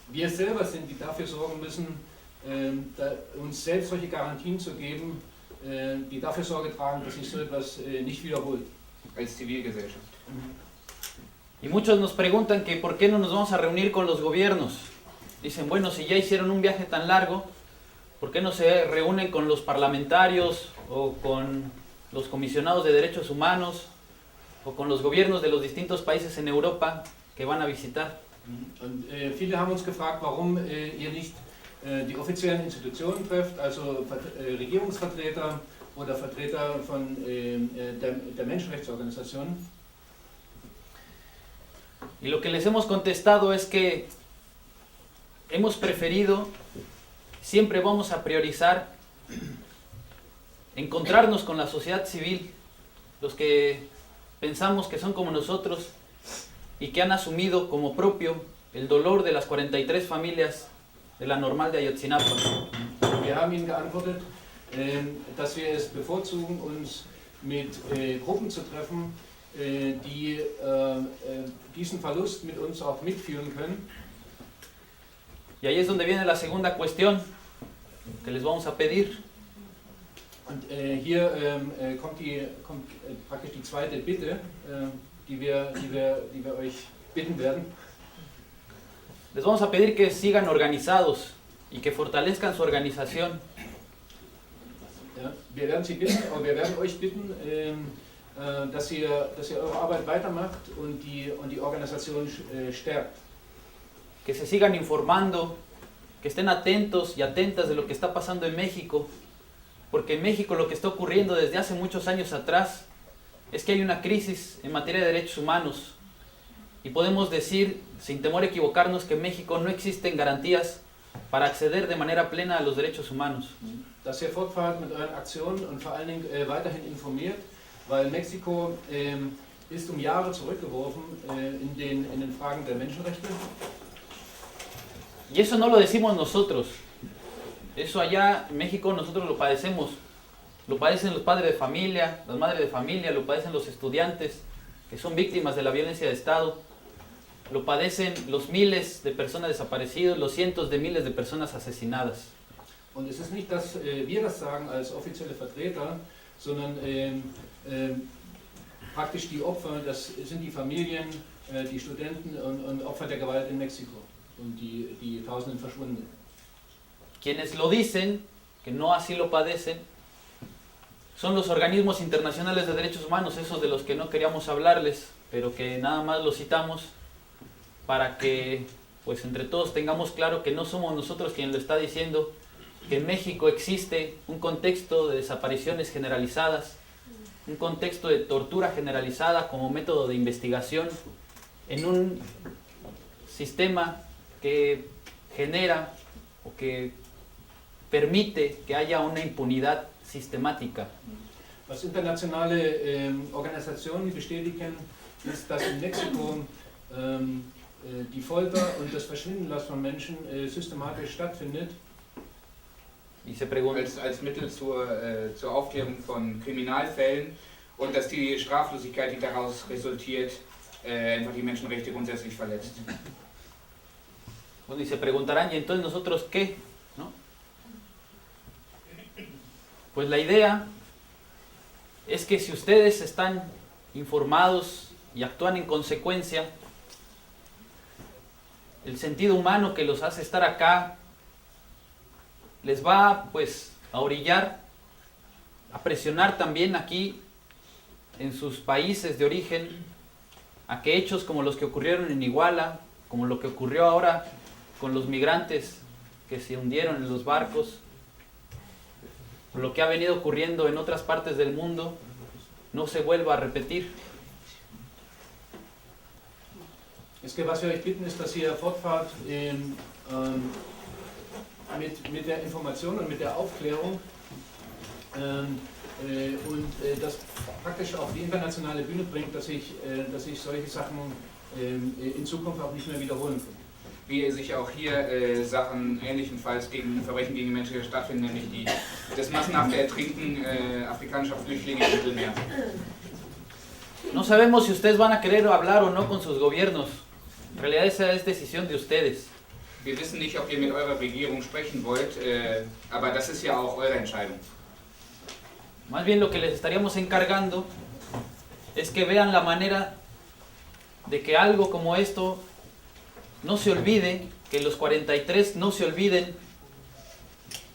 wir selber sind, die dafür sorgen müssen, uns selbst solche Garantien zu geben, die dafür Sorge tragen, dass sich so etwas nicht wiederholt. Als Zivilgesellschaft. Y muchos nos preguntan que por qué no nos vamos a reunir con los gobiernos. Dicen, bueno, si ya hicieron un viaje tan largo, ¿por qué no se reúnen con los parlamentarios o con los comisionados de derechos humanos o con los gobiernos de los distintos países en Europa que van a visitar? Und viele haben uns gefragt, warum ihr nicht die offiziellen Institutionen trefft, also Regierungsvertreter oder Vertreter von der Menschenrechtsorganisationen. Y lo que les hemos contestado es que hemos preferido, siempre vamos a priorizar encontrarnos con la sociedad civil, los que pensamos que son como nosotros y que han asumido como propio el dolor de las 43 familias de la Normal de Ayotzinapa. Wir haben Ihnen geantwortet, dass wir es bevorzugen, uns mit Gruppen zu treffen, die diesen Verlust mit uns auch mitführen können. Y ahí es donde viene la segunda cuestión que les vamos a pedir. Und hier kommt praktisch die zweite Bitte, die wir euch bitten werden. Les vamos a pedir que sigan organizados y que fortalezcan su organización. Ja, wir werden euch bitten, dass ihr eure Arbeit weitermacht und die Organisation stärkt. Que se sigan informando, que estén atentos y atentas de lo que está pasando en México, porque en México lo que está ocurriendo desde hace muchos años atrás es que hay una crisis en materia de derechos humanos y podemos decir, sin temor a equivocarnos, que en México no existen garantías para acceder de manera plena a los derechos humanos. Dass ihr fortfahrt mit euren Aktionen und vor allen Dingen weiterhin informiert, weil Mexiko ist Jahre zurückgeworfen in den Fragen der Menschenrechte. Y eso no lo decimos nosotros, eso allá en México nosotros lo padecemos, lo padecen los padres de familia, las madres de familia, lo padecen los estudiantes que son víctimas de la violencia de Estado, lo padecen los miles de personas desaparecidas, los cientos de miles de personas asesinadas. Und es ist nicht, dass wir das sagen als offizielle Vertreter, sondern praktisch die Opfer, das sind die Familien, die Studenten und Opfer der Gewalt in Mexiko und die tausenden Verschwundenen. Quienes lo dicen, que no así lo padecen, son los organismos internacionales de derechos humanos, esos de los que no queríamos hablarles, pero que nada más los citamos para que pues entre todos tengamos claro que no somos nosotros quien lo está diciendo, que en México existe un contexto de desapariciones generalizadas, un contexto de tortura generalizada como método de investigación en un sistema que genera o que permite que haya una impunidad sistemática. Was internationale Organisationen bestätigen, ist, dass in Mexiko die Folter und das Verschwindenlassen von Menschen systematisch stattfindet. Y se pregunta, als Mittel zur Aufklärung von Kriminalfällen und dass die Straflosigkeit, die daraus resultiert, einfach die Menschenrechte grundsätzlich verletzt. bueno, y se preguntarán, ¿y entonces nosotros qué? ¿No? Pues la idea es que si ustedes están informados y actúan en consecuencia, el sentido humano que los hace estar acá les va pues a orillar, a presionar también aquí en sus países de origen, a que hechos como los que ocurrieron en Iguala, como lo que ocurrió ahora con los migrantes que se hundieron en los barcos, o lo que ha venido ocurriendo en otras partes del mundo, no se vuelva a repetir. Es que was wir euch bitten, ist, dass ihr fortfahrt mit der Information und mit der Aufklärung und das praktisch auf die internationale Bühne bringt, dass sich solche Sachen in Zukunft auch nicht mehr wiederholen können. Wie sich auch hier Sachen ähnlichenfalls gegen Verbrechen gegen die Menschlichkeit stattfinden, nämlich das massenhafte Ertrinken afrikanischer Flüchtlinge im Mittelmeer. No sabemos si ustedes van a querer hablar o no con sus gobiernos. En realidad esa es decisión de ustedes. Wir wissen nicht, ob ihr mit eurer Regierung sprechen wollt, aber das ist ja auch eure Entscheidung. Más bien lo que les estaríamos encargando es que vean la manera de que algo como esto no se olvide, que los 43 no se olviden,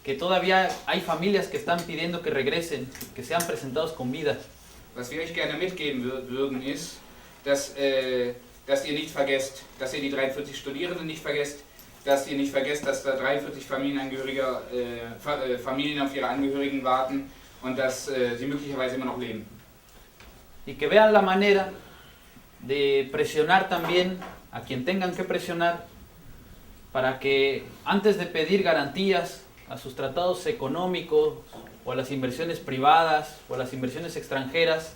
que todavía hay familias que están pidiendo que regresen, que sean presentados con vida. Was wir euch gerne mitgeben würden, ist, dass ihr nicht vergesst, dass ihr die 43 Studierenden nicht vergesst, dass ihr nicht vergesst, dass da 43 Familien auf ihre Angehörigen warten und dass sie möglicherweise immer noch leben. Y que vean la manera de presionar también a quien tengan que presionar para que antes de pedir garantías a sus tratados económicos o a las inversiones privadas o a las inversiones extranjeras,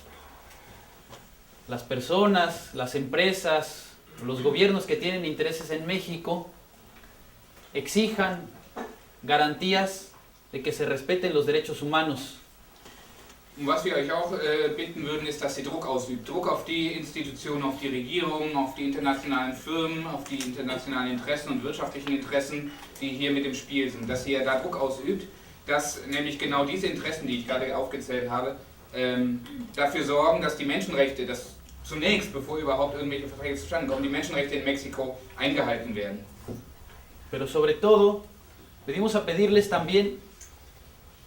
las personas, las empresas, los gobiernos que tienen intereses en México exijan garantías de que se respeten los derechos humanos. Und was wir euch auch bitten würden, ist, dass ihr Druck ausübt. Druck auf die Institutionen, auf die Regierung, auf die internationalen Firmen, auf die internationalen Interessen und wirtschaftlichen Interessen, die hier mit im Spiel sind. Dass ihr da Druck ausübt, dass nämlich genau diese Interessen, die ich gerade aufgezählt habe, dafür sorgen, dass die Menschenrechte, dass zunächst, bevor überhaupt irgendwelche Verträge zustande kommen, die Menschenrechte in Mexiko eingehalten werden. Pero sobre todo, venimos a pedirles también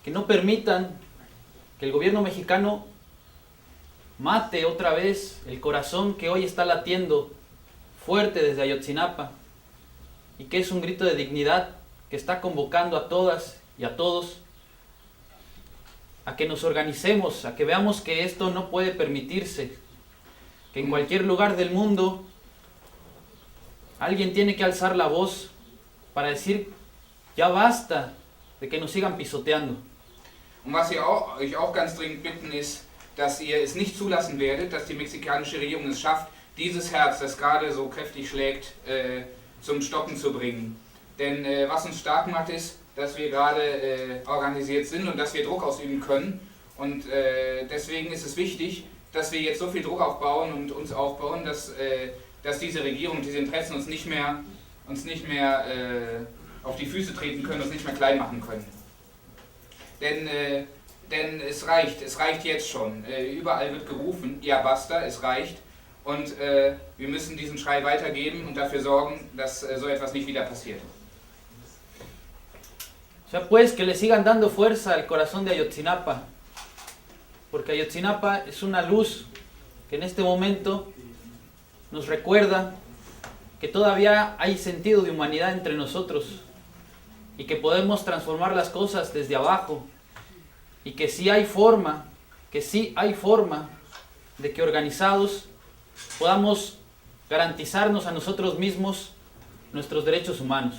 que no permitan que el gobierno mexicano mate otra vez el corazón que hoy está latiendo fuerte desde Ayotzinapa y que es un grito de dignidad que está convocando a todas y a todos a que nos organicemos, a que veamos que esto no puede permitirse, que en cualquier lugar del mundo alguien tiene que alzar la voz para decir ya basta de que nos sigan pisoteando. Und was wir euch auch ganz dringend bitten ist, dass ihr es nicht zulassen werdet, dass die mexikanische Regierung es schafft, dieses Herz, das gerade so kräftig schlägt, zum Stocken zu bringen. Denn was uns stark macht ist, dass wir gerade organisiert sind und dass wir Druck ausüben können. Und deswegen ist es wichtig, dass wir jetzt so viel Druck aufbauen und uns aufbauen, dass diese Regierung, diese Interessen uns nicht mehr auf die Füße treten können, uns nicht mehr klein machen können. Denn es reicht jetzt schon. Überall wird gerufen, ja basta, es reicht. Und wir müssen diesen Schrei weitergeben und dafür sorgen, dass so etwas nicht wieder passiert. O sea, pues que le sigan dando fuerza al corazón de Ayotzinapa, porque Ayotzinapa es una luz que en este momento nos recuerda que todavía hay sentido de humanidad entre nosotros, y que podemos transformar las cosas desde abajo y que sí hay forma de que organizados podamos garantizarnos a nosotros mismos nuestros derechos humanos.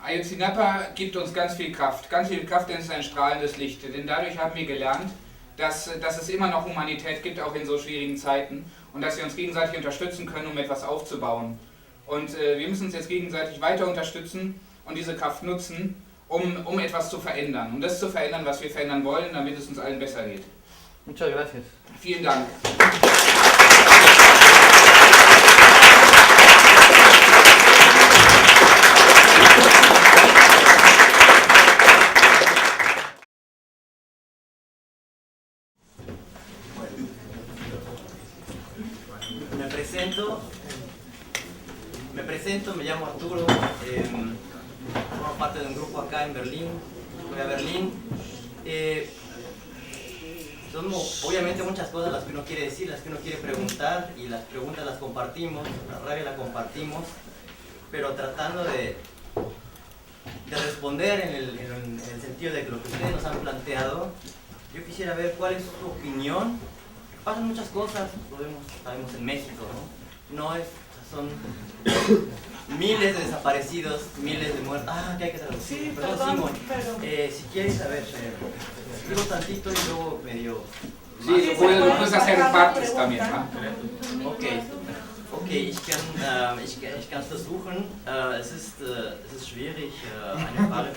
Ayotzinapa gibt uns ganz viel Kraft, denn es ist ein strahlendes Licht, denn dadurch haben wir gelernt, dass es immer noch Humanität gibt, auch in so schwierigen Zeiten, und dass wir uns gegenseitig unterstützen können, um etwas aufzubauen. Und wir müssen uns jetzt gegenseitig weiter unterstützen und diese Kraft nutzen, um etwas zu verändern, um das zu verändern, was wir verändern wollen, damit es uns allen besser geht. Muchas gracias. Vielen Dank. Me llamo Arturo, formo parte de un grupo acá en Berlín, voy a Berlín. Son obviamente muchas cosas las que uno quiere decir, las que uno quiere preguntar, y las preguntas las compartimos, la rabia la compartimos, pero tratando de responder en el sentido de que lo que ustedes nos han planteado, yo quisiera ver cuál es su opinión. Pasan muchas cosas, sabemos en México, ¿no? Son miles de desaparecidos, miles de muertos. Que hay que traducir. Sí, perdón, Simón. Si quieres saber, digo tantito y luego medio... Sí, puedes hacer partes también, ¿no? Okay, ich kann versuchen. Es ist schwierig, eine Frage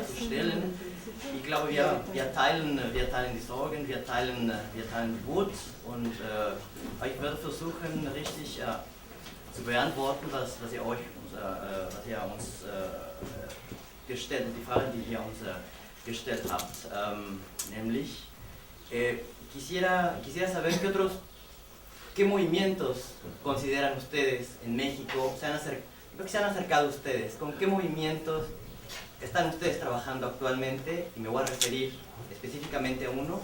zu stellen. Ich glaube, wir teilen die Sorgen, wir teilen die Wut, und ich werde versuchen, richtig zu beantworten, was ihr uns gestellt, die Fragen, die ihr uns gestellt habt. Nämlich, quisiera saber qué movimientos consideran ustedes en México, creo que se han acercado ustedes, con qué movimientos están ustedes trabajando actualmente, y me voy a referir específicamente a uno,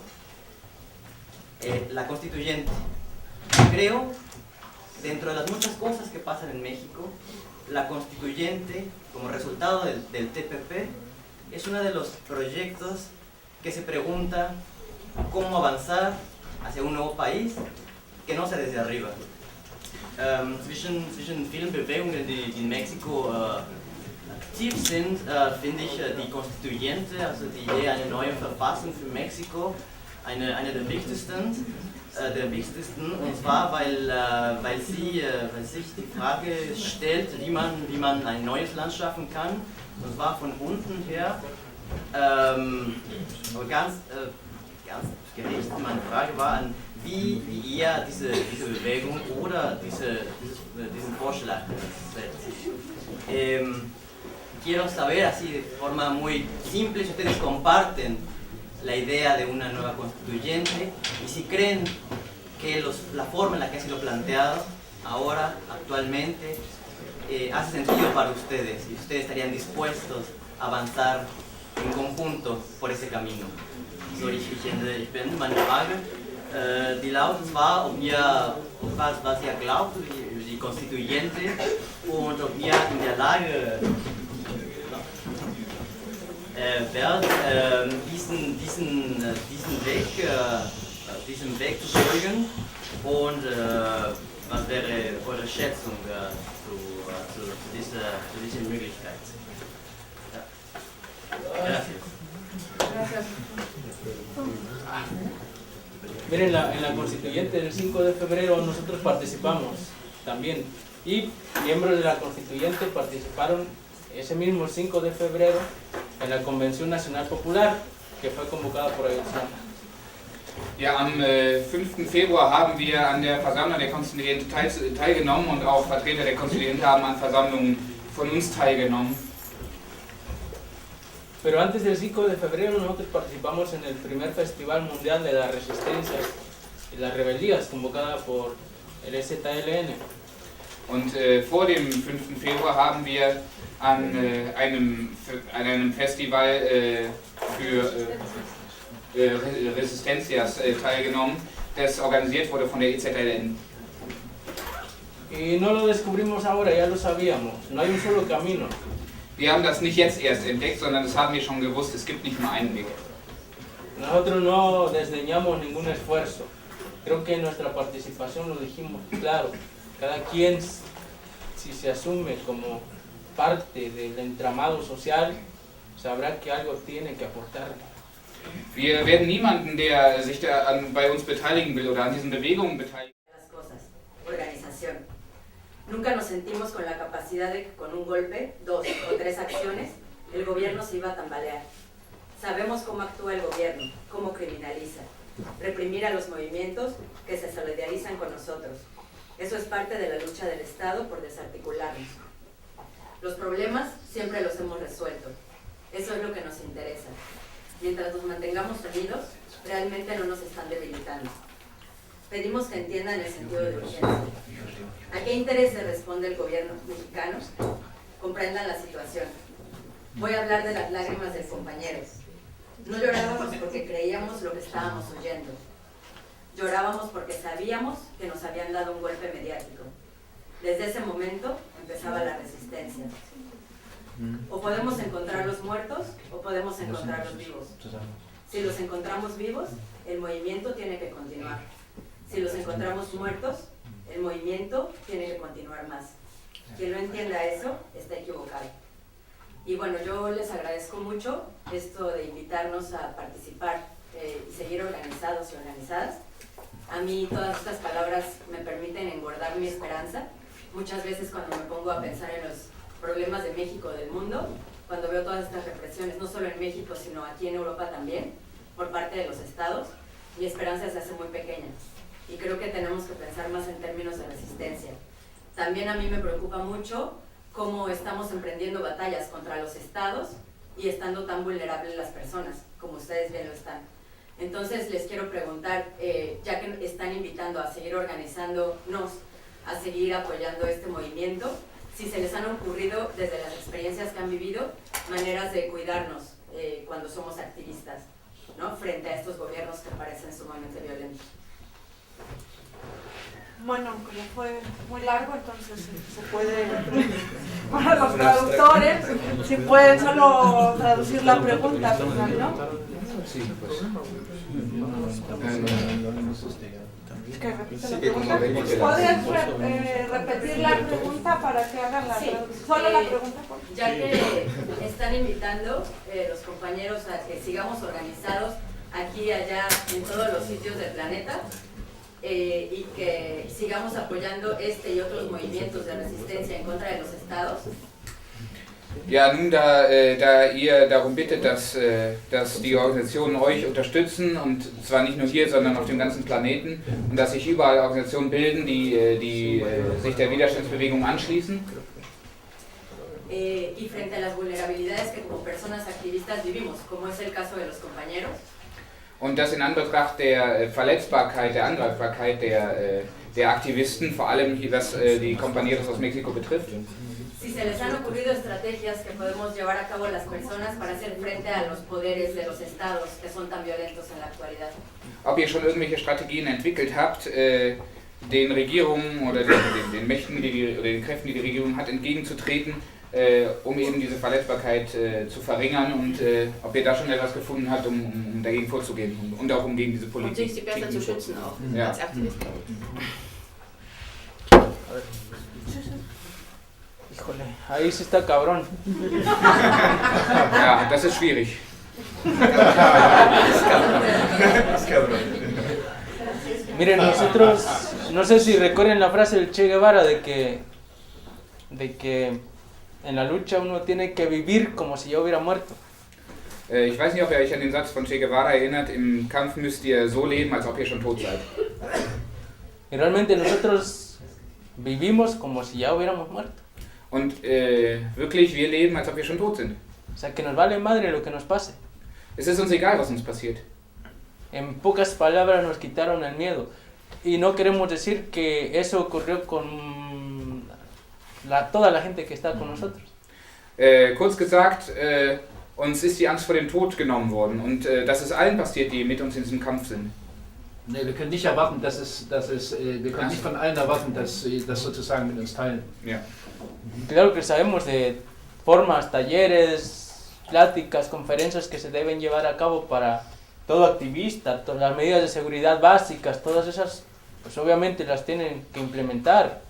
la constituyente. Creo, dentro de las muchas cosas que pasan en México, la constituyente, como resultado del TPP, es uno de los proyectos que se pregunta cómo avanzar hacia un nuevo país que no sea desde arriba. Zwischen vielen Bewegungen, die in Mexiko aktiv sind, finde ich die Constituyente, also die Idee einer neuen Verfassung für Mexiko, eine der wichtigsten, und zwar, weil sich die Frage stellt, wie man ein neues Land schaffen kann, und zwar von unten her, aber ganz gerichtet. Meine Frage war, wie ihr diese Bewegung oder diesen Vorschlag setzt. Quiero saber, así de forma muy simple, si ustedes comparten la idea de una nueva constituyente, y si creen que la forma en la que ha sido planteado ahora, actualmente, hace sentido para ustedes, y ustedes estarían dispuestos a avanzar en conjunto por ese camino. So, ich beende meine Frage. Die lautet zwar, was ihr glaubt über die Constituyente, und ob ihr in der Lage werdet, diesen Weg zu folgen, und was wäre eure Schätzung zu dieser Möglichkeit? Ja. Gracias. Miren, en la constituyente del 5 de febrero nosotros participamos también, y miembros de la constituyente participaron ese mismo 5 de febrero en la Convención Nacional Popular, que fue convocada por Ayotzinapa. Ja, am 5. Februar haben wir an der Versammlung der Konstituierten teilgenommen, und auch Vertreter der Konstituierten haben an Versammlungen von uns teilgenommen. Pero antes del 5 de febrero nosotros participamos en el primer Festival Mundial de las Resistencias y las Rebeldías, convocada por el EZLN. Und vor dem 5. Februar haben wir an einem Festival für Resistencias teilgenommen, das organisiert wurde von der EZLN. Y no lo descubrimos ahora, ya lo sabíamos, no hay un solo camino. Wir haben das nicht jetzt erst entdeckt, sondern das haben wir schon gewusst, es gibt nicht nur einen Weg. Nosotros no desdeñamos ningún esfuerzo. Creo que en nuestra participación lo dijimos claro. Cada quien, si se asume como parte del entramado social, sabrá que algo tiene que aportar. Wir werden niemanden, der sich bei uns beteiligen will oder an diesen Bewegungen beteiligen. Las cosas, organización. Nunca nos sentimos con la capacidad de que con un golpe, 2 o 3 acciones, el gobierno se iba a tambalear. Sabemos cómo actúa el gobierno, cómo criminaliza, reprimir a los movimientos que se solidarizan con nosotros. Eso es parte de la lucha del Estado por desarticularnos. Los problemas siempre los hemos resuelto. Eso es lo que nos interesa. Mientras nos mantengamos unidos, realmente no nos están debilitando. Pedimos que entiendan el sentido de urgencia. ¿A qué intereses responde el gobierno mexicano? Comprendan la situación. Voy a hablar de las lágrimas del compañero. No llorábamos porque creíamos lo que estábamos oyendo. Llorábamos porque sabíamos que nos habían dado un golpe mediático. Desde ese momento empezaba la resistencia. O podemos encontrar los muertos o podemos encontrar los vivos. Si los encontramos vivos, el movimiento tiene que continuar. Si los encontramos muertos, el movimiento tiene que continuar más. Quien no entienda eso está equivocado. Y bueno, yo les agradezco mucho esto de invitarnos a participar y seguir organizados y organizadas. A mí todas estas palabras me permiten engordar mi esperanza. Muchas veces cuando me pongo a pensar en los problemas de México, del mundo, cuando veo todas estas represiones, no solo en México, sino aquí en Europa también, por parte de los estados, mi esperanza se hace muy pequeña. Y creo que tenemos que pensar más en términos de resistencia. También a mí me preocupa mucho cómo estamos emprendiendo batallas contra los estados y estando tan vulnerables las personas, como ustedes bien lo están. Entonces les quiero preguntar, ya que están invitando a seguir organizándonos, a seguir apoyando este movimiento, si se les han ocurrido desde las experiencias que han vivido, maneras de cuidarnos cuando somos activistas, ¿no? Frente a estos gobiernos que parecen sumamente violentos. Bueno, como fue muy largo, entonces se puede, para los traductores, si pueden solo traducir la pregunta final, ¿no? Sí, pues. Es que repite la pregunta. ¿Podrías repetir la pregunta para que hagan la traducción? Solo la pregunta, por favor. Ya que están invitando los compañeros a que sigamos organizados aquí y allá en todos los sitios del planeta, y que sigamos apoyando este y otros movimientos de resistencia en contra de los estados. Ja, nun, da ihr darum bittet, dass die Organisationen euch unterstützen, und zwar nicht nur hier, sondern auf dem ganzen Planeten, und dass sich überall Organisationen bilden, die sich der Widerstandsbewegung anschließen. Y frente a las vulnerabilidades que como personas activistas vivimos, como es el caso de los compañeros. Und das in Anbetracht der Verletzbarkeit, der Angreifbarkeit der Aktivisten, vor allem was die Compañeros aus Mexiko betrifft. Si se les han ocurrido estrategias que podemos llevar a cabo las personas para hacer frente a los poderes de los estados que son tan violentos en la actualidad. Ob ihr schon irgendwelche Strategien entwickelt habt, den Regierungen oder den Mächten, oder den Kräften, die die Regierung hat, entgegenzutreten, um eben diese Verletzbarkeit zu verringern, und ob ihr da schon etwas gefunden habt, um dagegen vorzugehen und auch um gegen diese Politik. Und sich die besser zu schützen auch, ja. als Aktivisten. Híjole, ahí sí está cabrón. Ja, das ist schwierig. Miren, nosotros, no sé si recuerden la frase del Che Guevara de que en la lucha uno tiene que vivir como si ya hubiera muerto. Ich weiß nicht, ob ihr euch an den Satz von Che Guevara erinnert, im Kampf müsst ihr so leben, als ob ihr schon tot seid. Y realmente nosotros vivimos como si ya hubiéramos muerto. Und wirklich, wir leben, als ob wir schon tot sind. O sea, que nos vale madre lo que nos pase. Es ist uns egal, was uns passiert. En pocas palabras nos quitaron el miedo. Y no queremos decir que eso ocurrió con toda la gente que está con nosotros. Kurz gesagt, uns ist die Angst vor dem Tod genommen worden, und das ist allen passiert, die mit uns in diesem Kampf sind. Nee, wir können nicht erwarten, wir können nicht von allen erwarten, dass sie das sozusagen mit uns teilen. Ja. Claro que sabemos de formas, talleres, pláticas, conferencias que se deben llevar a cabo para todo activista, todas las medidas de seguridad básicas, todas esas, pues obviamente las tienen que implementar.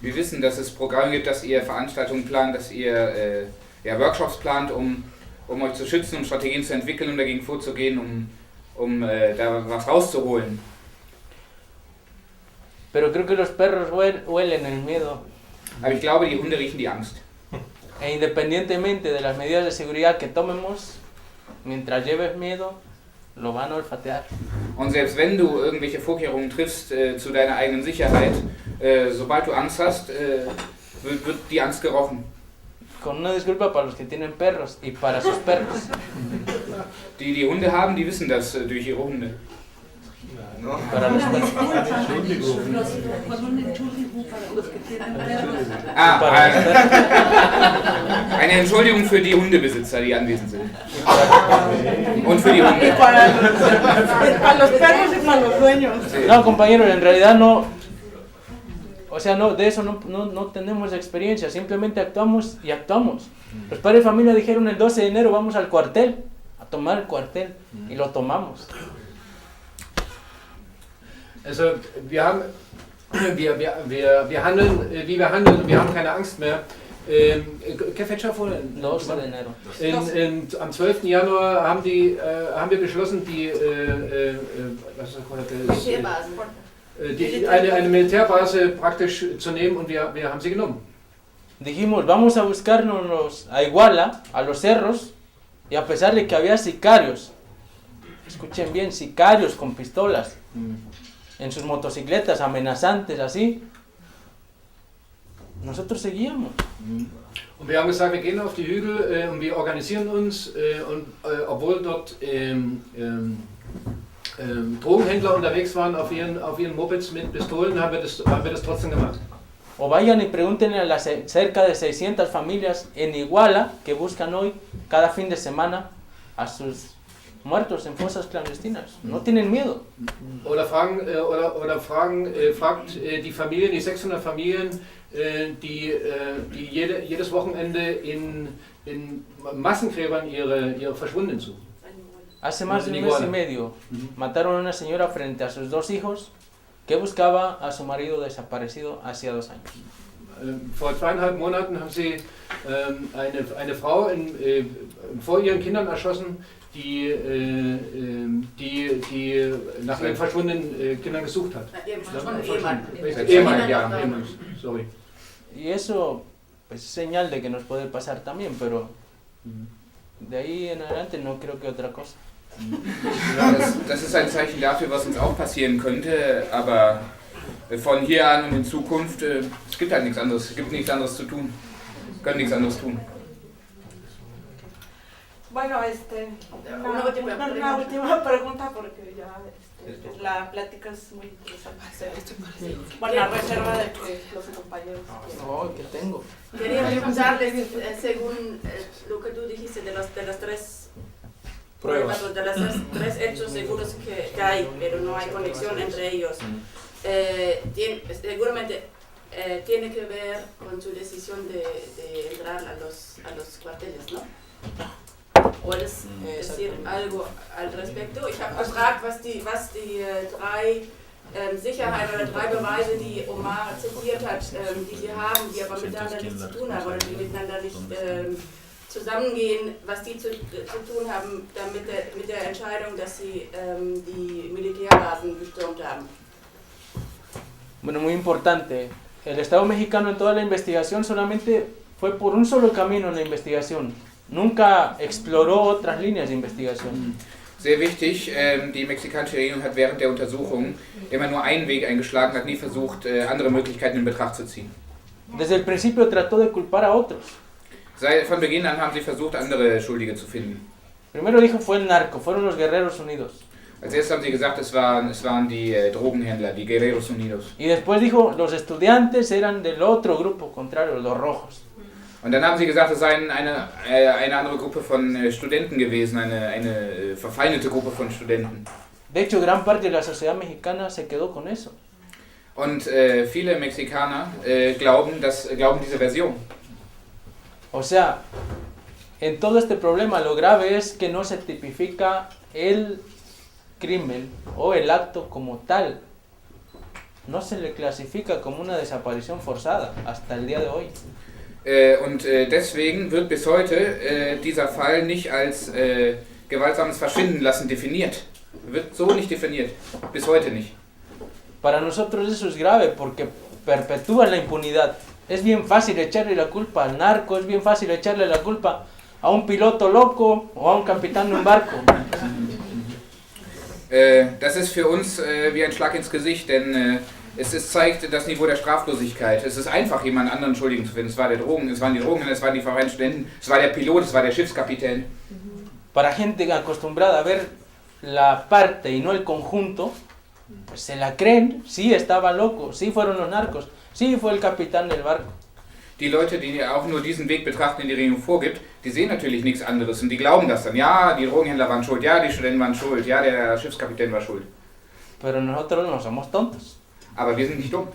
Wir wissen, dass es Programme gibt, dass ihr Veranstaltungen plant, dass ihr Workshops plant, um euch zu schützen, um Strategien zu entwickeln und dagegen vorzugehen, um da was rauszuholen. Pero creo que los perros huelen el miedo. Aber ich glaube, die Hunde riechen die Angst. E independientemente de las medidas de seguridad que tomemos, mientras lleves miedo, lo van a olfatear. Und selbst wenn du irgendwelche Vorkehrungen triffst zu deiner eigenen Sicherheit, sobald du Angst hast, wird die Angst gerochen. Con una disculpa para los que tienen perros y para sus perros. Die Hunde haben, die wissen das durch ihre Hunde. Para los perros. Eine Entschuldigung für die Hundebesitzer, die anwesend sind. Und für die Hunde. Para los perros y para los dueños. No, compañeros, en realidad no. O sea, no, de eso no tenemos experiencia, simplemente actuamos y actuamos. Los padres de familia dijeron el 12 de enero vamos al cuartel, a tomar el cuartel, y lo tomamos. Also wir handeln, wie wir handeln, und wir haben keine Angst mehr. ¿Qué fecha fue? 12 de enero. Am 12. Januar haben wir beschlossen, eine Militärbase praktisch zu nehmen, und wir haben sie genommen. Dijimos, vamos a buscarnos a Iguala, a los cerros, y a pesar de que había sicarios, escuchen bien, sicarios con pistolas, en sus motocicletas amenazantes así, nosotros seguíamos. Und wir haben gesagt, wir gehen auf die Hügel und wir organisieren uns, und obwohl dort Drogenhändler unterwegs waren auf ihren Mopeds mit Pistolen, haben wir das trotzdem gemacht. O vayan y pregunten a las cerca de 600 familias en Iguala que buscan hoy, cada fin de semana, a sus muertos en fosas clandestinas. No tienen miedo. Oder fragt die Familien, die 600 Familien, die jedes Wochenende in Massengräbern ihre Verschwundenen suchen. Hace más de un mes y medio mataron a una señora frente a sus 2 hijos que buscaba a su marido desaparecido hacía 2 años. Vor 2,5 Monaten haben sie eine Frau vor ihren Kindern erschossen, die nach ihren verschwundenen Kindern gesucht hat. Ehemann, sorry. Y eso pues, es señal de que nos puede pasar también, pero de ahí en adelante no creo que otra cosa. Ja, das ist ein Zeichen dafür, was uns auch passieren könnte, aber von hier an und in Zukunft, es gibt halt nichts anderes, es gibt nichts anderes zu tun, wir können nichts anderes tun. Bueno, una última pregunta porque ya la plática es muy interesante. Bueno, la reserva de que los compañeros Oh, ¿qué tengo? Quería preguntarles, según lo que tú dijiste de las 3 pruebas, de los 3 hechos seguros que hay, pero no hay conexión entre ellos, seguramente tiene que ver con su decisión de entrar a los cuarteles, ¿no? ¿Puedes decir algo al respecto? Ich habe gefragt, was die 3 Sicherheiten oder 3 Beweise, die Omar zitiert hat, die sie haben, die aber miteinander nichts zu tun haben oder die miteinander nicht zusammengehen, was die zu tun haben mit der Entscheidung, dass sie die Militärbasen gestürmt haben. Bueno, muy importante. El Estado mexicano en toda la investigación solamente fue por un solo camino en la investigación. Nunca exploró otras líneas de investigación. Sehr wichtig, die mexikanische Regierung hat während der Untersuchung immer nur einen Weg eingeschlagen, hat nie versucht, andere Möglichkeiten in Betracht zu ziehen. Desde el principio trató de culpar a otros. Von Beginn an haben sie versucht, andere Schuldige zu finden. Primero dijo fue el narco, fueron los Guerreros Unidos. Als erstes haben sie gesagt, es waren die Drogenhändler, die Guerreros Unidos. Y después dijo los estudiantes eran del otro grupo contrario, los rojos. Und dann haben sie gesagt, es sei eine andere Gruppe von Studenten gewesen, eine verfeindete Gruppe von Studenten. De hecho, gran parte de la sociedad mexicana se quedó con eso. Und viele Mexikaner glauben diese Version. O sea, en todo este problema lo grave es que no se tipifica el crimen o el acto como tal. No se le clasifica como una desaparición forzada hasta el día de hoy. Deswegen wird bis heute dieser Fall nicht als gewaltsames Verschwinden lassen definiert. Wird so nicht definiert. Bis heute nicht. Para nosotros eso es grave porque perpetúa la impunidad. Es bien fácil echarle la culpa al narco, es bien fácil echarle la culpa a un piloto loco o a un capitán de un barco. Das ist für uns wie ein Schlag ins Gesicht, denn es zeigt das Niveau der Straflosigkeit. Es ist einfach, jemand anderen Schuldigen zu finden. Es waren die Drogen, es waren die verweilen Studenten, es war der Pilot, es war der Schiffskapitän. Para gente acostumbrada a ver la parte y no el conjunto, pues se la creen, sí estaba loco, sí fueron los narcos, sí fue el capitán del barco. Die Leute, die auch nur diesen Weg betrachten, den die Regierung vorgibt, die sehen natürlich nichts anderes und die glauben das dann. Ja, die Drogenhändler waren schuld, ja, die Studenten waren schuld, ja, der Schiffskapitän war schuld. Pero nosotros no somos tontos. Aber wir sind nicht dumm.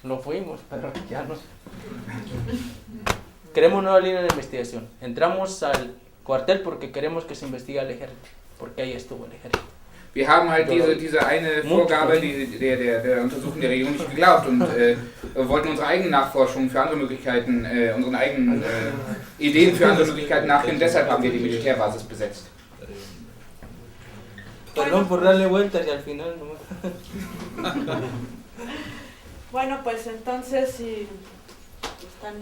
Lo fuimos, pero ya no. Queremos nueva línea de investigación. Entramos al cuartel porque queremos que se investigue al ejército, porque ahí estuvo el ejército. Wir haben halt diese eine Vorgabe der Untersuchung der Regierung nicht geglaubt und wollten unsere eigenen Nachforschungen für andere Möglichkeiten, unseren eigenen Ideen für andere Möglichkeiten nachgehen. Deshalb haben wir die Militärbasis besetzt. Perdón por darle vueltas y al final no. Bueno, pues entonces si están...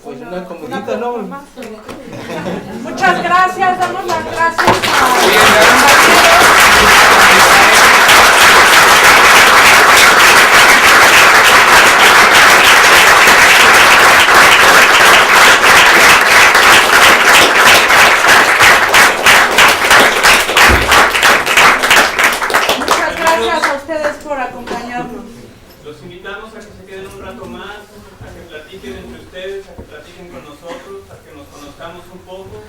Pues una comidita, ¿no? Muchas gracias, damos las gracias Muchas gracias a ustedes por acompañarnos. Los invitamos a que se queden un rato más, a que platiquen entre ustedes, a que platiquen con nosotros, a que nos conozcamos un poco.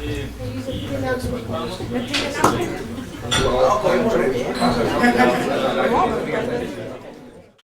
Y vamos.